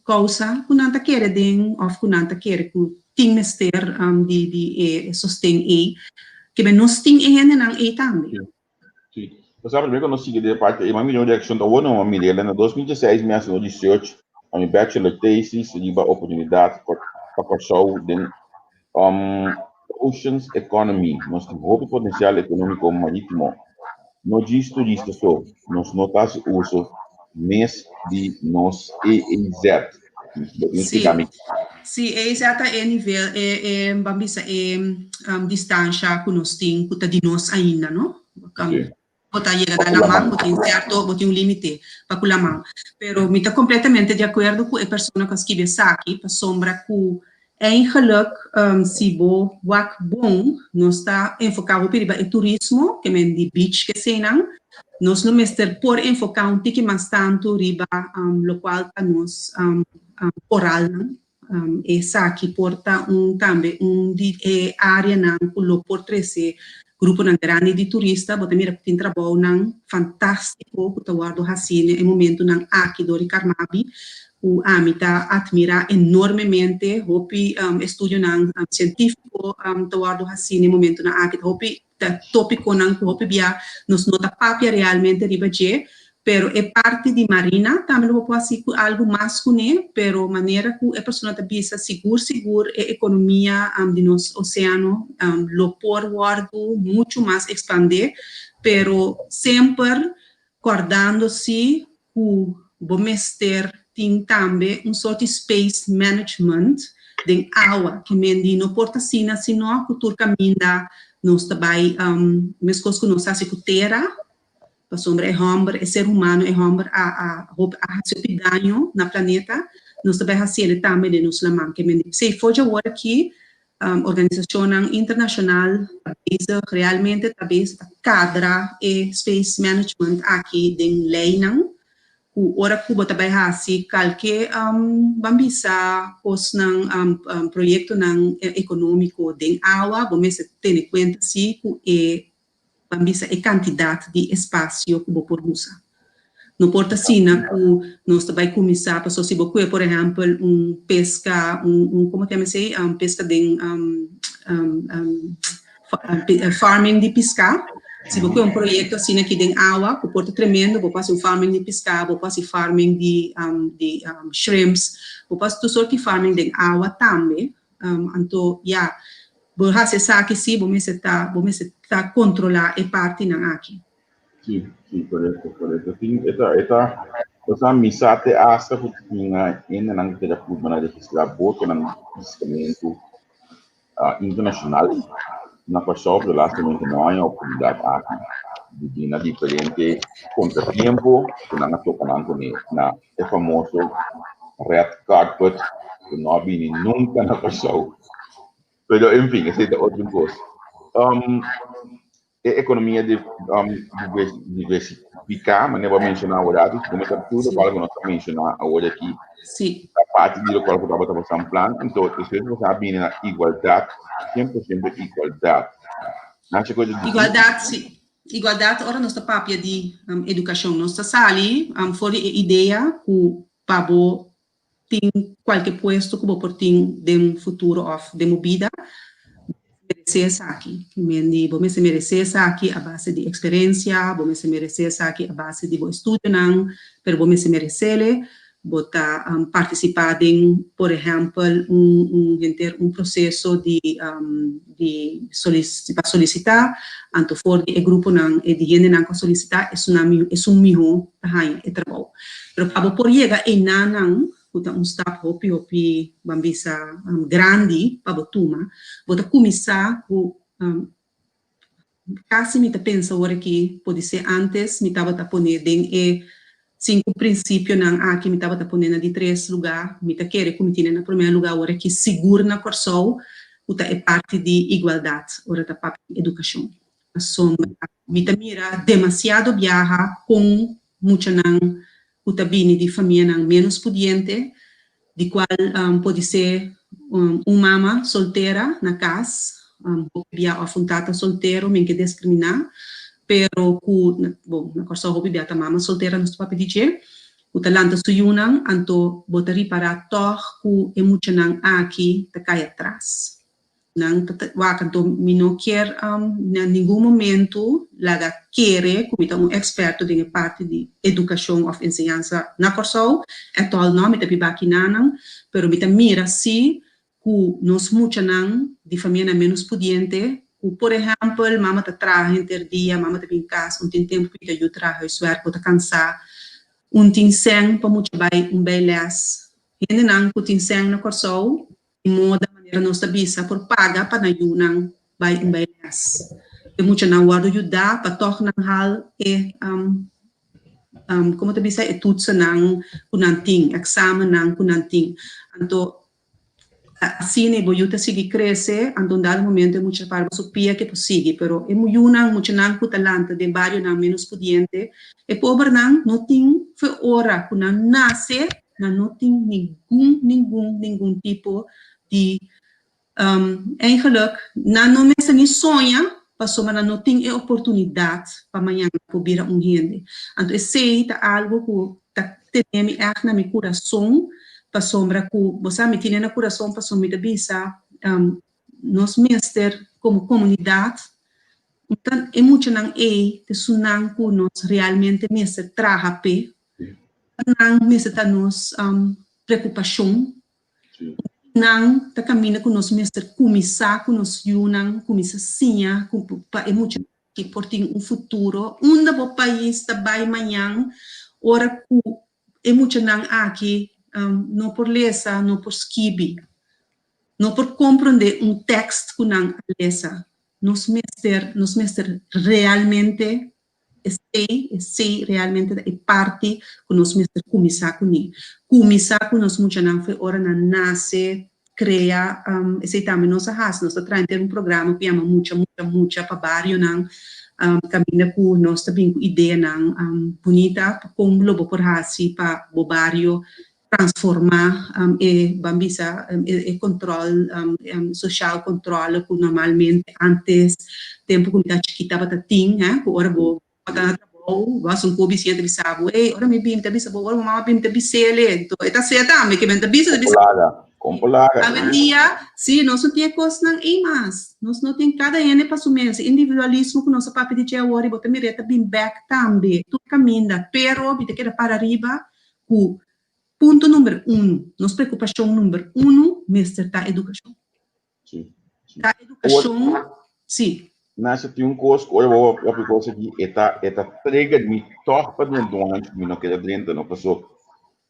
coisa que não quer den ou que não quer que tem mester de sustém que nós tem não também. Sim. Você sabe que nós seguimos de parte uma milhão de ação da ONU uma milhão em 2016 mesmo 18 a minha bachelor thesis, riba oportunidade para passar den Oceans Economy, nós temos potencial econômico marítimo. Não diz turista só, nós notas uso mês de nós EEZ. Sì, è esatta è nível, bambisa, distância que nós temos, que de nós ainda, não? Bota chega na mão, bota limite para a mão. Pero me está completamente de acordo com a pessoa que escreve aqui, para sombra que eigenlijk, se bo wak bom, nós está enfocado para o turismo, que é de beach que se não, nós não mestre por enfocar tique mais tanto riba, lo qual nós oral, essa aqui porta também área não lo por trece grupo na grande de turista, bota mira tem trabalho não fantástico, que guardo assim em momento não aqui do Carnaby, o amita admira enormemente, hopi estudio não científico, guardo assim em momento não aqui, hopi tópico não hopi bia nos nota papia realmente riba je, pero é parte de marina, também lo pode ser algo mais cune, pero maneira que a pessoa está bisa seguro a economia de nosso oceano, lo por guardo muito mais expandir, pero sempre guardando-se que vamos ter também sorte de space management de água, que mendi não porta sina, sino que tu caminha, nós também, mesmo que nós fazemos com terra, para sombra é homem, é ser humano, é homem a seu ganho na planeta, nós também fazemos também de nos lamang, que mendi, se for já agora aqui, organização internacional, realmente talvez cadra e space management aqui de lei não, o ora Cuba também assim qualquer bambisa os não projeto não econômico de água vamos ter em conta se que bambisa a quantidade de espaço que por usar não importa se que nós também começar para se você por exemplo pesca como que se pesca de farming de pescar. Se você um projeto assim aqui em água, que porta tremendo, você faz farming de pescar, você faz farming de shrimps, você faz tudo sorte de farming de água também. Então, você faz aqui sim, você está controlar a parte na aqui. Sim, correto. Essa missão asa que ainda não terá podido registrar porque não registramento internacional. Na qual relativamente não há oportunidade aqui de na diferente contratempo que não tocam na é famoso red carpet que não vem nunca na qual pero enfim esse é outro coisa a economia de diversificar mas não vou mencionar agora como está tudo para que nós mencionar agora aqui a parte de qual que estava passando plano então isso você sabe na igualdade 100% igualdade. Igualdade, ora nossa papia de educação, nossa sali, fora a ideia que pabo tem qualquer posto que vou ter de futuro de vida, merecer essa aqui. Vamos merecer essa aqui a base de experiência, vamos merecer essa aqui a base de estudo, não, mas vamos merecer bota participar em, por exemplo, um processo de solicitar, anto for de grupo não de gente não solicitar é um melhor trabalho. Pero para por chegar em não bota staff hopi bambisa grande para botuma, bota começar com quase me pensa agora que pode ser antes me estava poner em 5 princípios não aqui me estava ponendo de 3 lugares, me está querendo como tinha no primeiro lugar agora que seguro na corção, é parte de igualdade, ora da parte de educação. A sombra, me está mira demasiado viaja com muita não, vindo de família não menos pudiente, de qual pode ser uma mama solteira na casa, via afrontada solteiro, men que discriminar, pero na corso hobi biata mama solteira no papi dice o talanta suyunang anto botari para toh ku emocionang aqui ta cai atrás Wakanto não quer em nenhum momento laga querer como um experto de parte de educação ou ensinança na Corsou é tal não me tapi baquinanan pero me mira se que nós muita não de família menos pudiente por exemplo mama tá trabalha dia mama tá em casa tem tempo que eu trabalho suar para cansar tem sem para muito bem les ainda não que tem sem na Corsou e moda maneira nós tabisa por paga para ayunan by les e muito na guardo ajudar para tornar hal e como tabisa e tutsa nang kunanting examen nang kunanting anto assim ne boyuta sigi cresce anto dado momento muita para supia que possível pero e muyuna muito nang ku talento de barrio nang menos pudiente e pobre nang não tem foi hora kuna nasce não tem nenhum tipo de eigenlijk não me nem sonha passou mas não tem a oportunidade para amanhã poder rende então esse é algo que tem echt na meu coração passou para que você me tem no coração passou me bisa nós mestre como comunidade então é muito não é de sunan que nós realmente mestre trabalha pe não mestre tá nos preocupação não tá caminha com nós mestre começar com nós junam começar sim é muito que por ter futuro onde o país tá vai amanhã ora que é muito não aqui não por lesa não por escrever não por compreender texto que não lesa nós mestre realmente sei realmente é parte que nós mestre começar com nós muito não foi hora na nasce cria esse também nossa raça nós está ter programa que chama muita para barrio não caminha com nós também com ideia não bonita como lobo por raça para o barrio transformar e bambisa e controle social controle que normalmente antes tempo que a chiquita bata tinha que ora bo bata trabalho vas cobi siete bisabo ora me bim tabi sabo ora mama bim tabi sele to eta seta me que bim tabi se compolaga a dia sim nós não tinha coisa não e mais nós não tem cada ene para assumir esse individualismo que nossa papi de ora bota me reta bim back também tu caminha pero bita que para arriba ku ponto número 1, nossa preocupação número 1, mestre da educação. Sim. Da educação, sim. Nessa tem curso, eu vou coisa aqui, eta trega de me torpa de doente, me não quer dentro, não passou.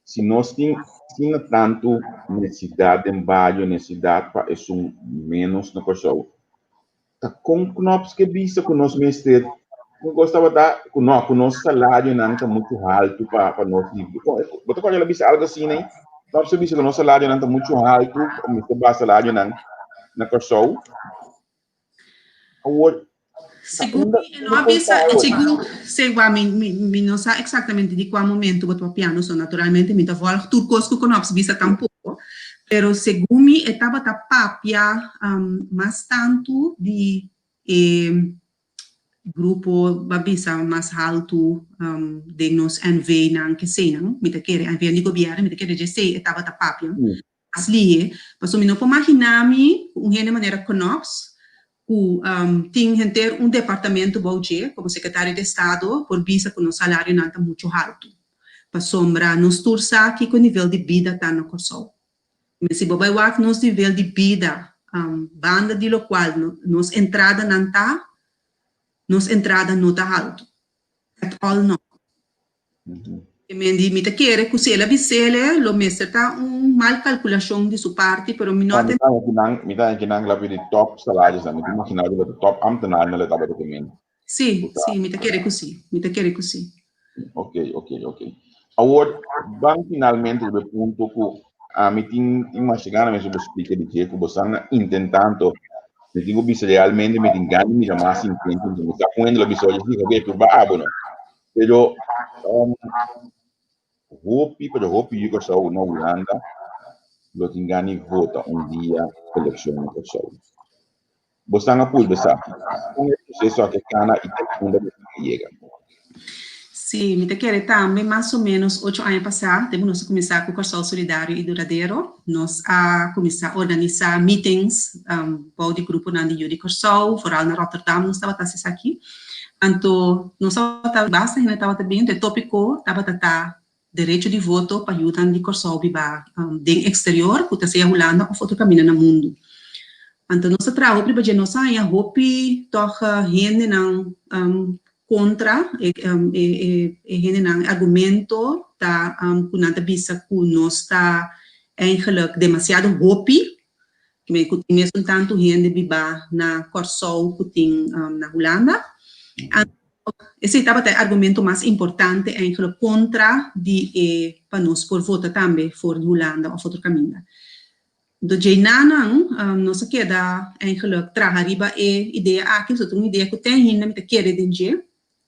Se nós tinha tanto necessidade em bairro, necessidade para isso menos na pessoa. Tá com nós que vista com nós mestre eu gostava da com o nosso salário não está muito alto para nós livre. Você pode ver algo assim, né? Nós sabemos que o nosso salário não está muito alto, o nosso salário não na pessoa. Segundo, não sei exatamente de qual momento o piano são naturalmente me tava turcos que conheço vista tampouco, pero segundo estava ta papia mais tanto de grupo babisa mais alto de nos NV não que sei não me te querer NV de governo me te querer já sei estava ta papia as lie mas me não pode imaginar-me de maneira conheço que tem ter departamento budget como secretário de Estado por visa que o salário não está muito alto para sombra nos tursa aqui com o nível de vida está no Corsou mas se bobai wak nos nível de vida banda de lo qual nos entrada não está nos entrada não está alto at all não me te quer que se ela bisele lo mestre está mal calculação de sua parte pero me não tem que não lá de top salários não me imaginar do top ambtenaar na letaba documento sim me te quer que sim ok agora vamos finalmente do ponto que a me tinha chegado mesmo para explicar de que você está tentando me digo bisa realmente me engano me já mais intento de estar com ele episódio de que vai bueno pero hope you go na Holanda lo tingani vota dia eleção na pessoa você não pode pensar com o processo que cana e segunda vez que chega Sim, me quero também, mais ou menos 8 anos passados, temos começar com o Corsol Solidário e Duradouro. Nós começar a organizar meetings para o grupo na de Corsol, foral na Rotterdam, nós estava aqui. Então, nós estava basta, ainda estava também, o tópico estava direito de voto para ajudar de Corsol viva dentro exterior, que está Holanda ou outro caminho no mundo. Então, nós trabalhamos para nós a hope toch gente não contra gente não argumento tá kunanta bisa ku nós está eigenlijk demasiado hope que mesmo tanto gente viva na Corsol que tem na Holanda. Esse estava o argumento mais importante eigenlijk contra de para nós por votar também for de Holanda ou outro caminho. Do Jainanang, nós queda eigenlijk trahariba ideia aqui, só uma ideia que tem ainda me quer dizer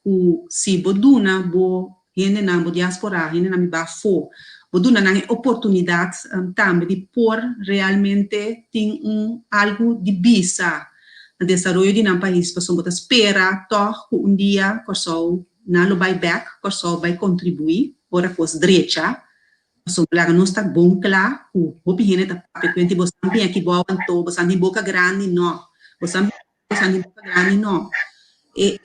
o se boduna bo gente na bo diaspora, gente na me ba fo, boduna na oportunidade também de por realmente tem algo de bisa no desenvolvimento de um país, para somos espera toch dia Corsol na lo back, Corsol vai contribuir ora cos direita. So, laga nós está bom claro, o pihene tá frequente, você também aqui boa então, você tem boca grande não, você tem boca grande não. E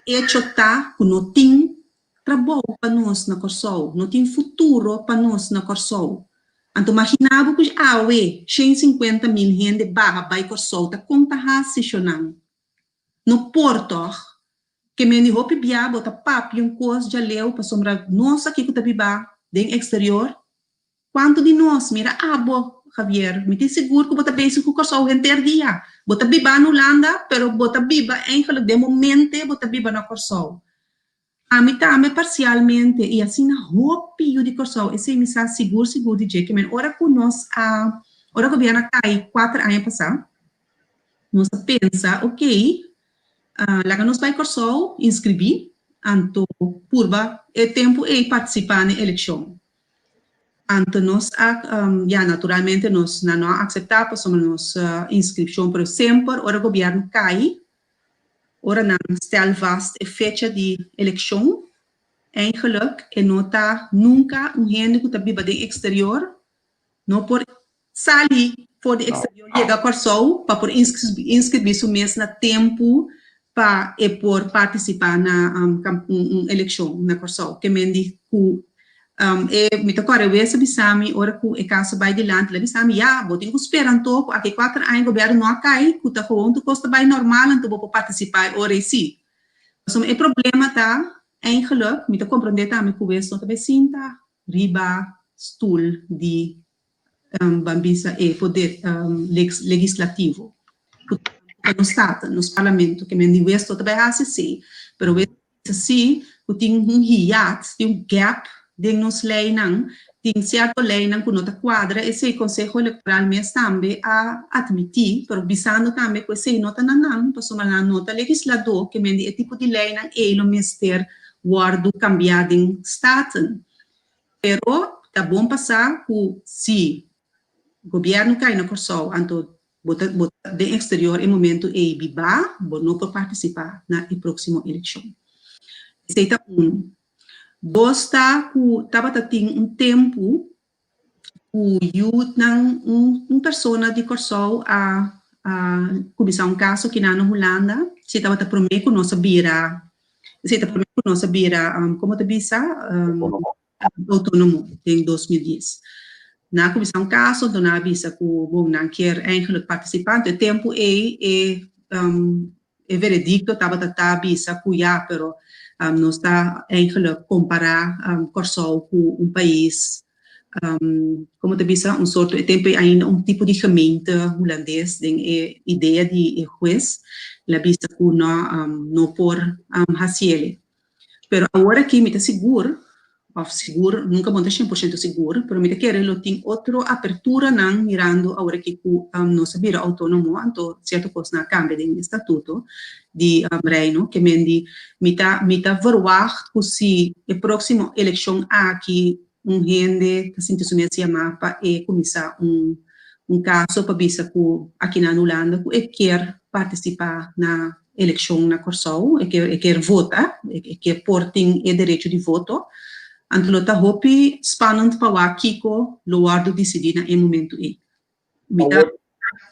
tá que não tem trabalho para nós na Corsol, não tem futuro para nós na Corsol. Então imaginava que 150.000 gente barra vai Corsol, tá conta racional. No Porto, que me dijo pibiabo tá papi um coisa de leu para sombra nós aqui que tá biba dentro exterior. Quanto de nós, mira, Javier, me tem seguro que bota bem com o Corsol inteiro dia. Bota biba na Holanda, pero bota biba, eigenlijk, de momento, bota biba na Corsol. A mim também, parcialmente, e assim, na roupa de Corsol, esse me está seguro de dizer que, ora que nós, ora que o governo cai 4 anos passados, nós pensa, ok, lá nós vai Corsol, inscrever, anto, purba, é tempo e participar na eleição. Então, nós, naturalmente, nós não aceitamos a inscrição, por sempre, ora o governo cai, ora não stel vast a fecha de eleição, eigenlijk, e não está nunca gente que está viva do exterior, não por sair for do exterior, chegar a Corsol, para por inscrever-se mesmo no tempo, para por participar na eleição na Corsol, que me diz que me toca eu essa bisami ora que o caso vai dilante, bisami vou ter que esperar um pouco, aqui 4 anos o governo não cai, que tá falando que custa vai normal, então vou participar ora sim. Então o problema tá eigenlijk, me toca compreender também que o governo também sinta riba stoel de bambisa e poder legislativo. No Estado, nos parlamentos, que me diz isso também assim, pero assim, que tem hiato, tem gap de nos lei não, tem certo lei não que não está quadra, esse Conselho Eleitoral mesmo também a admitir, pero visando também que esse nota não, para somar na nota legislador, que me diz tipo de lei não, ele mesmo ter guardo cambiado em Estado. Pero, tá bom passar que se o governo cai na Corsol, então, bota de exterior em momento e biba, não pode participar na próxima eleição. Esse é dois estava tendo tempo o youth não pessoa de Corsol a começar caso que na Holanda se estava prometer que não sabia como te bisa autônomo em 2010 na começar caso então na avisa que bom não quer eigenlijk participante o tempo é veredicto estava avisa que já pero não está eigenlijk comparar Corsol com país como te disse, sorte tempo ainda tipo de gemeente holandês tem ideia de juez la vista que não por hacer pero agora que me está seguro nunca vou estar 100% seguro pero me está querendo tem outra apertura não mirando agora que não se vira autônomo então certo coisa na cambia de estatuto de reino que me está verwacht que se a próxima eleição aqui gente que se chama para começar caso para visa que aqui na Holanda que quer participar na eleição na Corsou, que vota, que portem o direito de voto. Então, está hopi spannend para o Kiko, lugar de decidir em momento aí.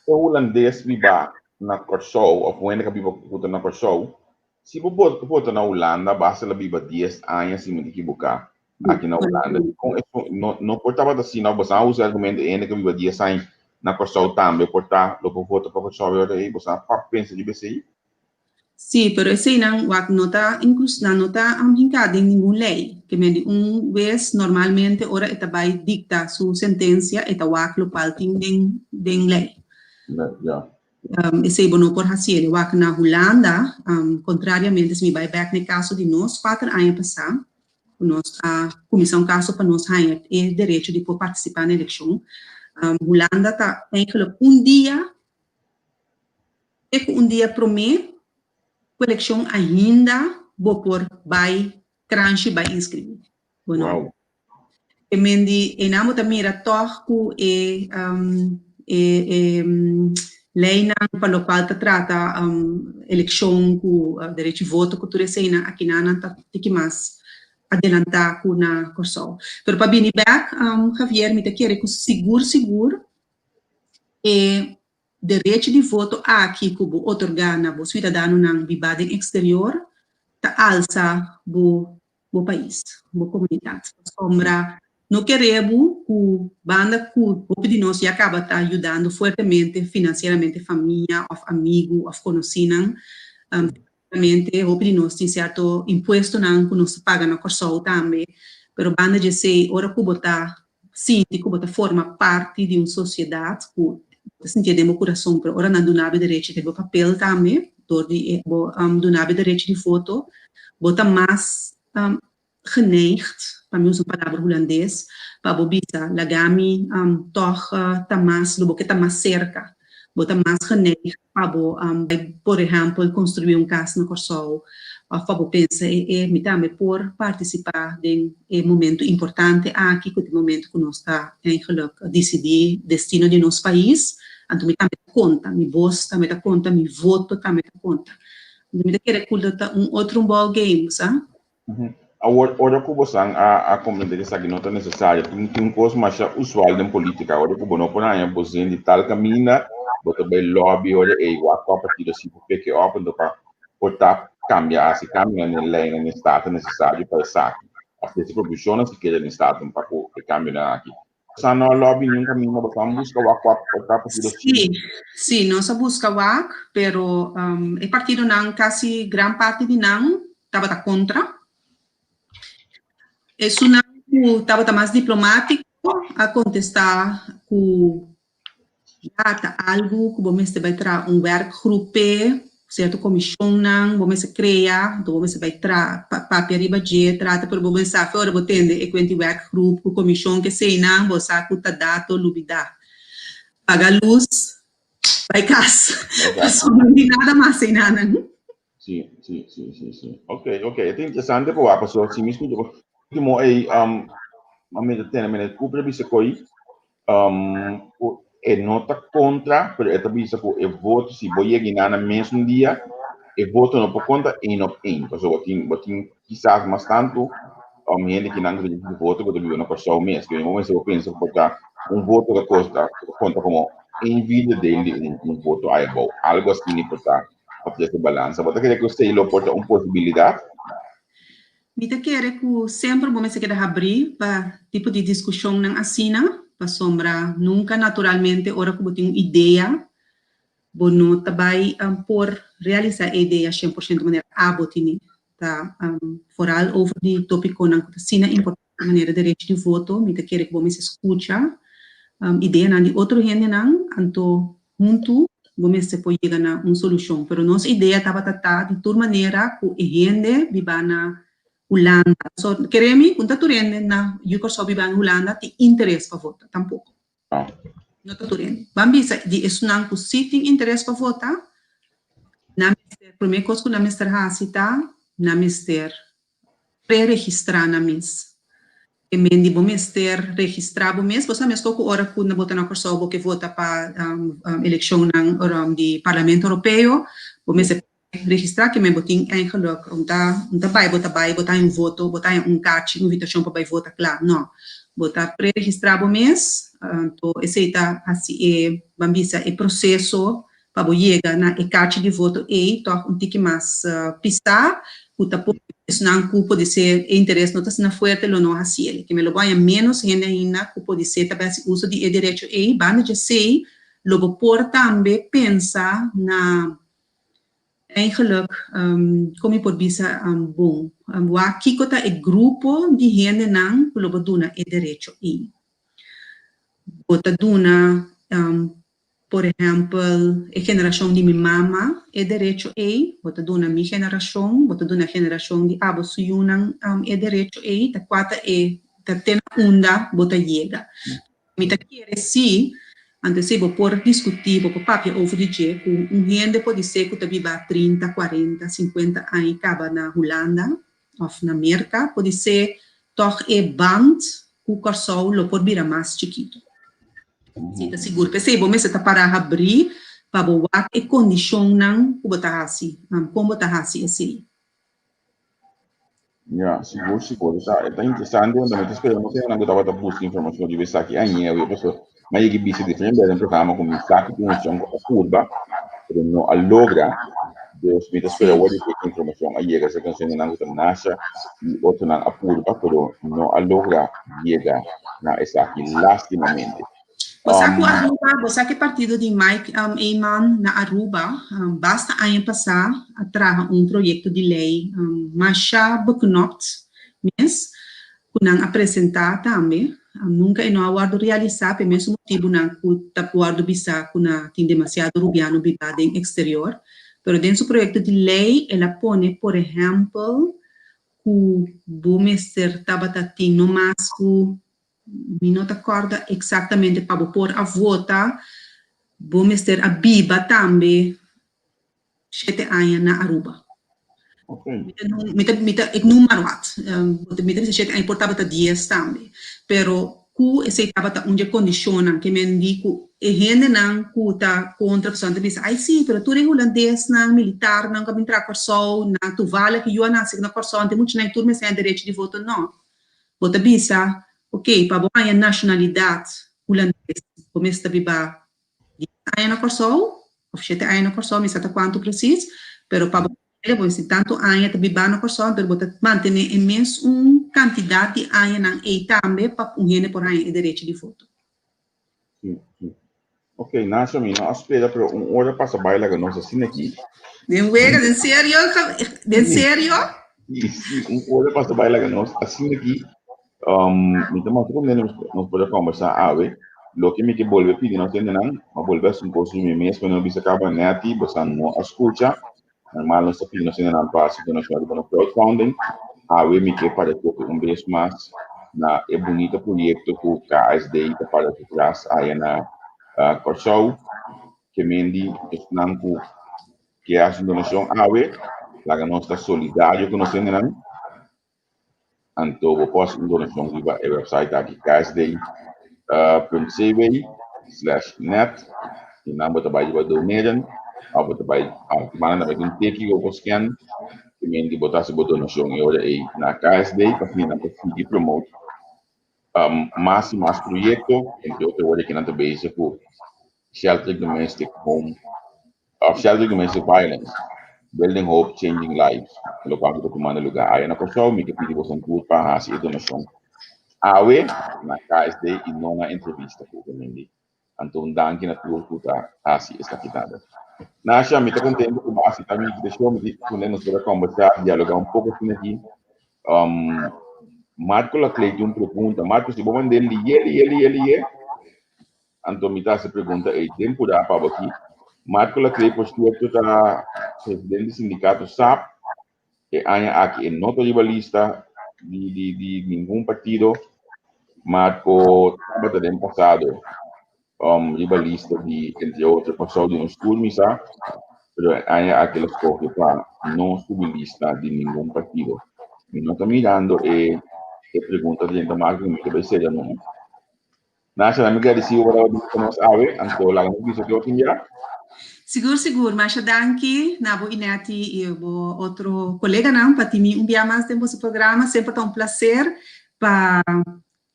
O holandês viva na Corsou, ou quando que viva puta na Corsou, se você puta na Holanda, basta ela viva 10 anos sem me equivocar aqui na Holanda. Com isso, não portava assim, não, você usa o argumento ainda que viva 10 anos na Corsou também, portar, logo vota para Corsou, aí você pensa de BCI? Sim, pero esse não está incluso não está hincado em nenhuma lei. Que me vez normalmente ora está vai dicta sua sentença eta wak local ting den lei. Yeah. Esse bono por hasil wak na Holanda, contrariamente se me vai back no caso de nós 4 anos passar, nós a comissão caso para nós ganhar o direito de participar na eleição. Holanda tá eigenlijk um dia promete a eleição ainda vou por vai tranche vai inscrever. Wow. E mendi enamo tamira toco lei na para o qual trata eleição com direito de voto que tu recém aqui na tá que mais adelantar com na Corsou. Pero para vir back Javier me te quer que seguro e direito de voto aqui que o otorgar na o cidadão na vivada exterior ta alça o país, a comunidade. Sombra não queremos que banda que o de nós já acaba tá ajudando fortemente financeiramente família, ou amigo, ou conhecido, realmente o de nós tem certo imposto não que nós paga na Corsou também, pero banda de sei ora que botar sim, que botar forma parte de uma sociedade que sentir democracia, pero ora não donava direito de papel também, donava direito de voto, bota mais geneigd, para mim usa a palavra holandês, para bobisa, lagami, toch, tamas, lobo que tamas cerca, bota mais geneigd, para por exemplo, construir casa na Corsou, para pensar, me também por participar de momento importante aqui, que é o momento que nós está eigenlijk decidir destino de nosso país, então me também conta, me voz também dá conta, me voto também dá conta. Me quer culta outro ball game, sabe? Agora que você a compreender que não é necessário, tem coisa mais usual na política. Agora que você não pode você de tal caminho, você vai lobby ou é igual a partido se for que open para portar cambiar, se cambia na lei no estado necessário para sair. As pessoas proporcionam se querem no estado para que cambie aqui. Você não lobby nenhum caminho, você busca o portar partido. Sim, nós busca o pero o partido não quase grande parte de não estava contra. Isso não estava mais diplomático a contestar que já algo que vamos vai trazer werkgroep, certo comissão não, vamos criar, então vamos vai trazer papel e budget, trata por vamos saber fora vou tende e quanti werkgroep, com comissão que sei não, vou saber que tá dado lubida, paga luz, vai casa, não tem nada mais sem nada. Sim. Ok, é interessante para a pessoa se me escuta. Como aí, a minha tem cubra bisa coi, nota contra, pero esta bisa por voto se vou chegar na mesmo dia, voto não por conta não. Então, botin quizás mais tanto, gente que não tem voto que vive na Corsou mesmo. Que no momento eu penso botar voto que conta como vida dele voto algo assim importante para fazer essa balança. Você quer que você lo porta possibilidade? Mita quer que sempre vamos querer abrir para tipo de discussão não assina, para sombra nunca naturalmente ora que tem ideia, bono também por realizar a ideia 100% de maneira abotini, tá? Foral over de tópico não assina importante maneira de direito de voto, mita quer que vamos escutar ideia não de outro gente não, anto junto vamos se pode chegar na uma solução, pero nossa ideia estava tratada de toda maneira que a gente viva na Holanda. So, queremos, quando tu rende na Corsou vive na Holanda, tem interesse para votar, tampouco. Não tu rende. Vamos ver, de isso não que se tem interesse para votar, na mister, primeira coisa que na mister hasita, na mister pré-registrar na mis. E mendi bom mister registrar bom mes, você mesmo que hora que na vota na Corsou que vota para eleição de Parlamento Europeu, bom mes registrar que me botin eigenlijk botar um voto, botar um card, invitação para votar, claro, não. Botar pré-registrado mês, então aceita assim, bambisa, é processo para chegar na card de voto e toca tique mais pisar, puta por isso não pode ser interesse não está na fuerte lo não assim, que me lo vai menos gente ainda que pode ser também uso de direito e banda de sei, lo por também pensa na eigenlijk, como eu posso dizer, bom, aqui está o grupo de gente não que lo dona o direito e bota dona, por exemplo, a geração de minha mama é direito e bota dona minha geração, bota dona a geração de abo suyunan é direito e ta quatro é ta tena onda bota chega. Me ta quer sim antes se por discutir, por papel over de dia, com gente pode ser que viva 30, 40, 50 anos, acaba na Holanda, ou na América, pode ser toch band, que o coração lo pode virar mais chiquito. Se está seguro, porque se você está para abrir, para botar a condição não, como botar assim, assim. Yeah, seguro. Está interessante, onde esperamos que eu estava buscando informação de ver aqui ainda, eu pessoa, mas eu que diferente do programa com saque de informação curva, pero não logra Deus me espera o que informação aí chega se canção na outra nasce e outra na curva, pero não logra chega na essa aqui lastimamente. Você que partido de Mike Eyman na Aruba, basta ano passar atrás projeto de lei, mas já beknopt, mas kunang apresentar também, nunca não aguardo realizar, pelo mesmo motivo não aguardo bisa kuna tem demasiado rubiano bibada em exterior, pero dentro do projeto de lei ela põe, por exemplo, que o mestre tabatatim no mais me não acorda exatamente para pôr a vota, vamos ter a Biba também, 7 anos na Aruba. Okay. Ik noem maar wat. Mita 7 anos portava 10 também. Pero, ku aceitava onde condiciona, que men digo, e gente não ku ta contra pessoa, te diz, ai sim, pero tu holandês não, militar não, que me entrar corso, não, tu vale que eu nasci na corso, tem muito nem turma sem direito de voto, não. Vota bisa, ok, para a nacionalidade holandesa, começa a viver 10 anos na Corsol, ou 7 anos na Corsol, não sei quanto preciso, mas para ele, você tanto anos a viver na Corsol, mas você mantém imenso quantidade de anos e também para gente por aí o direito de voto. Sim. Ok, Nasha, não espera, pero hora passa baila que nós assim aqui. De sério? De sério? Sim, hora passa baila que nós assim aqui. Então, mas como nós podemos conversar, lo que me que volver pedir não tem não, mas volver um curso de mês quando eu bisa acaba neti, você não escuta, normal nós pedir não tem não para se donação para crowdfunding, me que para que vez mais na é bonito projeto que o KSD para que traz aí na Corsol, que mendi estão que a donação lá que nós está solidário com nós tem não. Então, eu posso donação via a website aqui, ksd.cv/net, e não botar para donation, ou botar para mana na um teki ou scan, que me botar se donação e olha aí na KSD para que não consiga promote mais projeto, entre outras olha que não te base por shelter domestic home, shelter domestic violence. Building hope, changing lives. Lo qual ko kumana lugar. Aí na pessoa me que pediu você um para a donação. Na KSD e não na entrevista com o Mendy. Então, danke na tua puta assim esta quitada. Nasha, me está contente com a também que deixou me podemos para conversar, dialogar um pouco assim aqui. Marco la Cleiton pergunta, Marco, se vou mandar ele. Então, me está se pergunta, e tempo da para aqui. Marco la Cleiton postura toda presidente do sindicato SAP, que há aqui não estou lista de nenhum partido. Marco estava no passado rivalista de, entre outras pessoas de um estudo, mas há aquelas coisas para não subir lista de nenhum partido. E não está mirando e pergunta de gente mais que vai ser não. Nasce na minha decisión para que nos ave, anto la gran piso que otro ya. Seguro, mas danke, nabo ineti e o outro colega não, para ti enviar mais tempo esse programa, sempre é um prazer para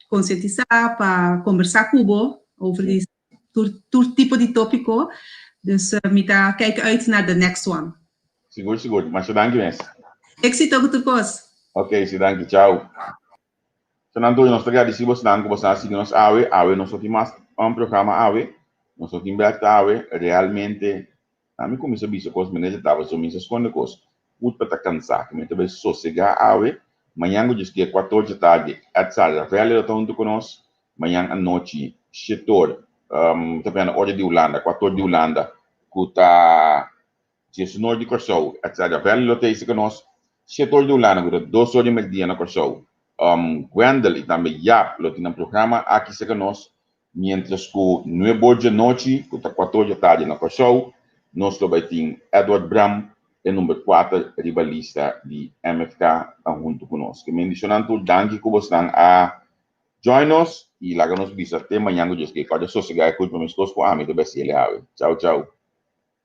conscientizar, para conversar com o over todo tipo de tópico, dus me tá kijken uit naar the next one. Seguro, mas danke mesmo. Éxito com turcos. Ok, sim, danke, tchau. Fernando, nós agradecemos que você assistiu nos AWE, nós temos mais programa AWE, nós temos AWE, realmente, a mim começou a ver coisas, mas eu estava só me escondendo coisas, muito para cansar, que me também sossegar AWE, amanhã eu disse que é 14 da tarde, etc. Velho, eu estou conosco, amanhã à noite, setor, também na hora de Holanda, 14 de Holanda, que está, se norte de Corsou, etc. Velho, eu estou conosco, setor de Holanda, 2 horas de meio-dia na Corsou. Gwendel e também Yap, lo tem um programa aqui conosco, mientras que 9 de noite, que está 14 da tarde na show, nós também temos Edward Bram, é número 4, rivalista de MFK, junto conosco. Mencionando, danke que você a join us e lá nos visa até amanhã, que pode sossegar com os meus coisas, para a mim, também se ele. Tchau, tchau.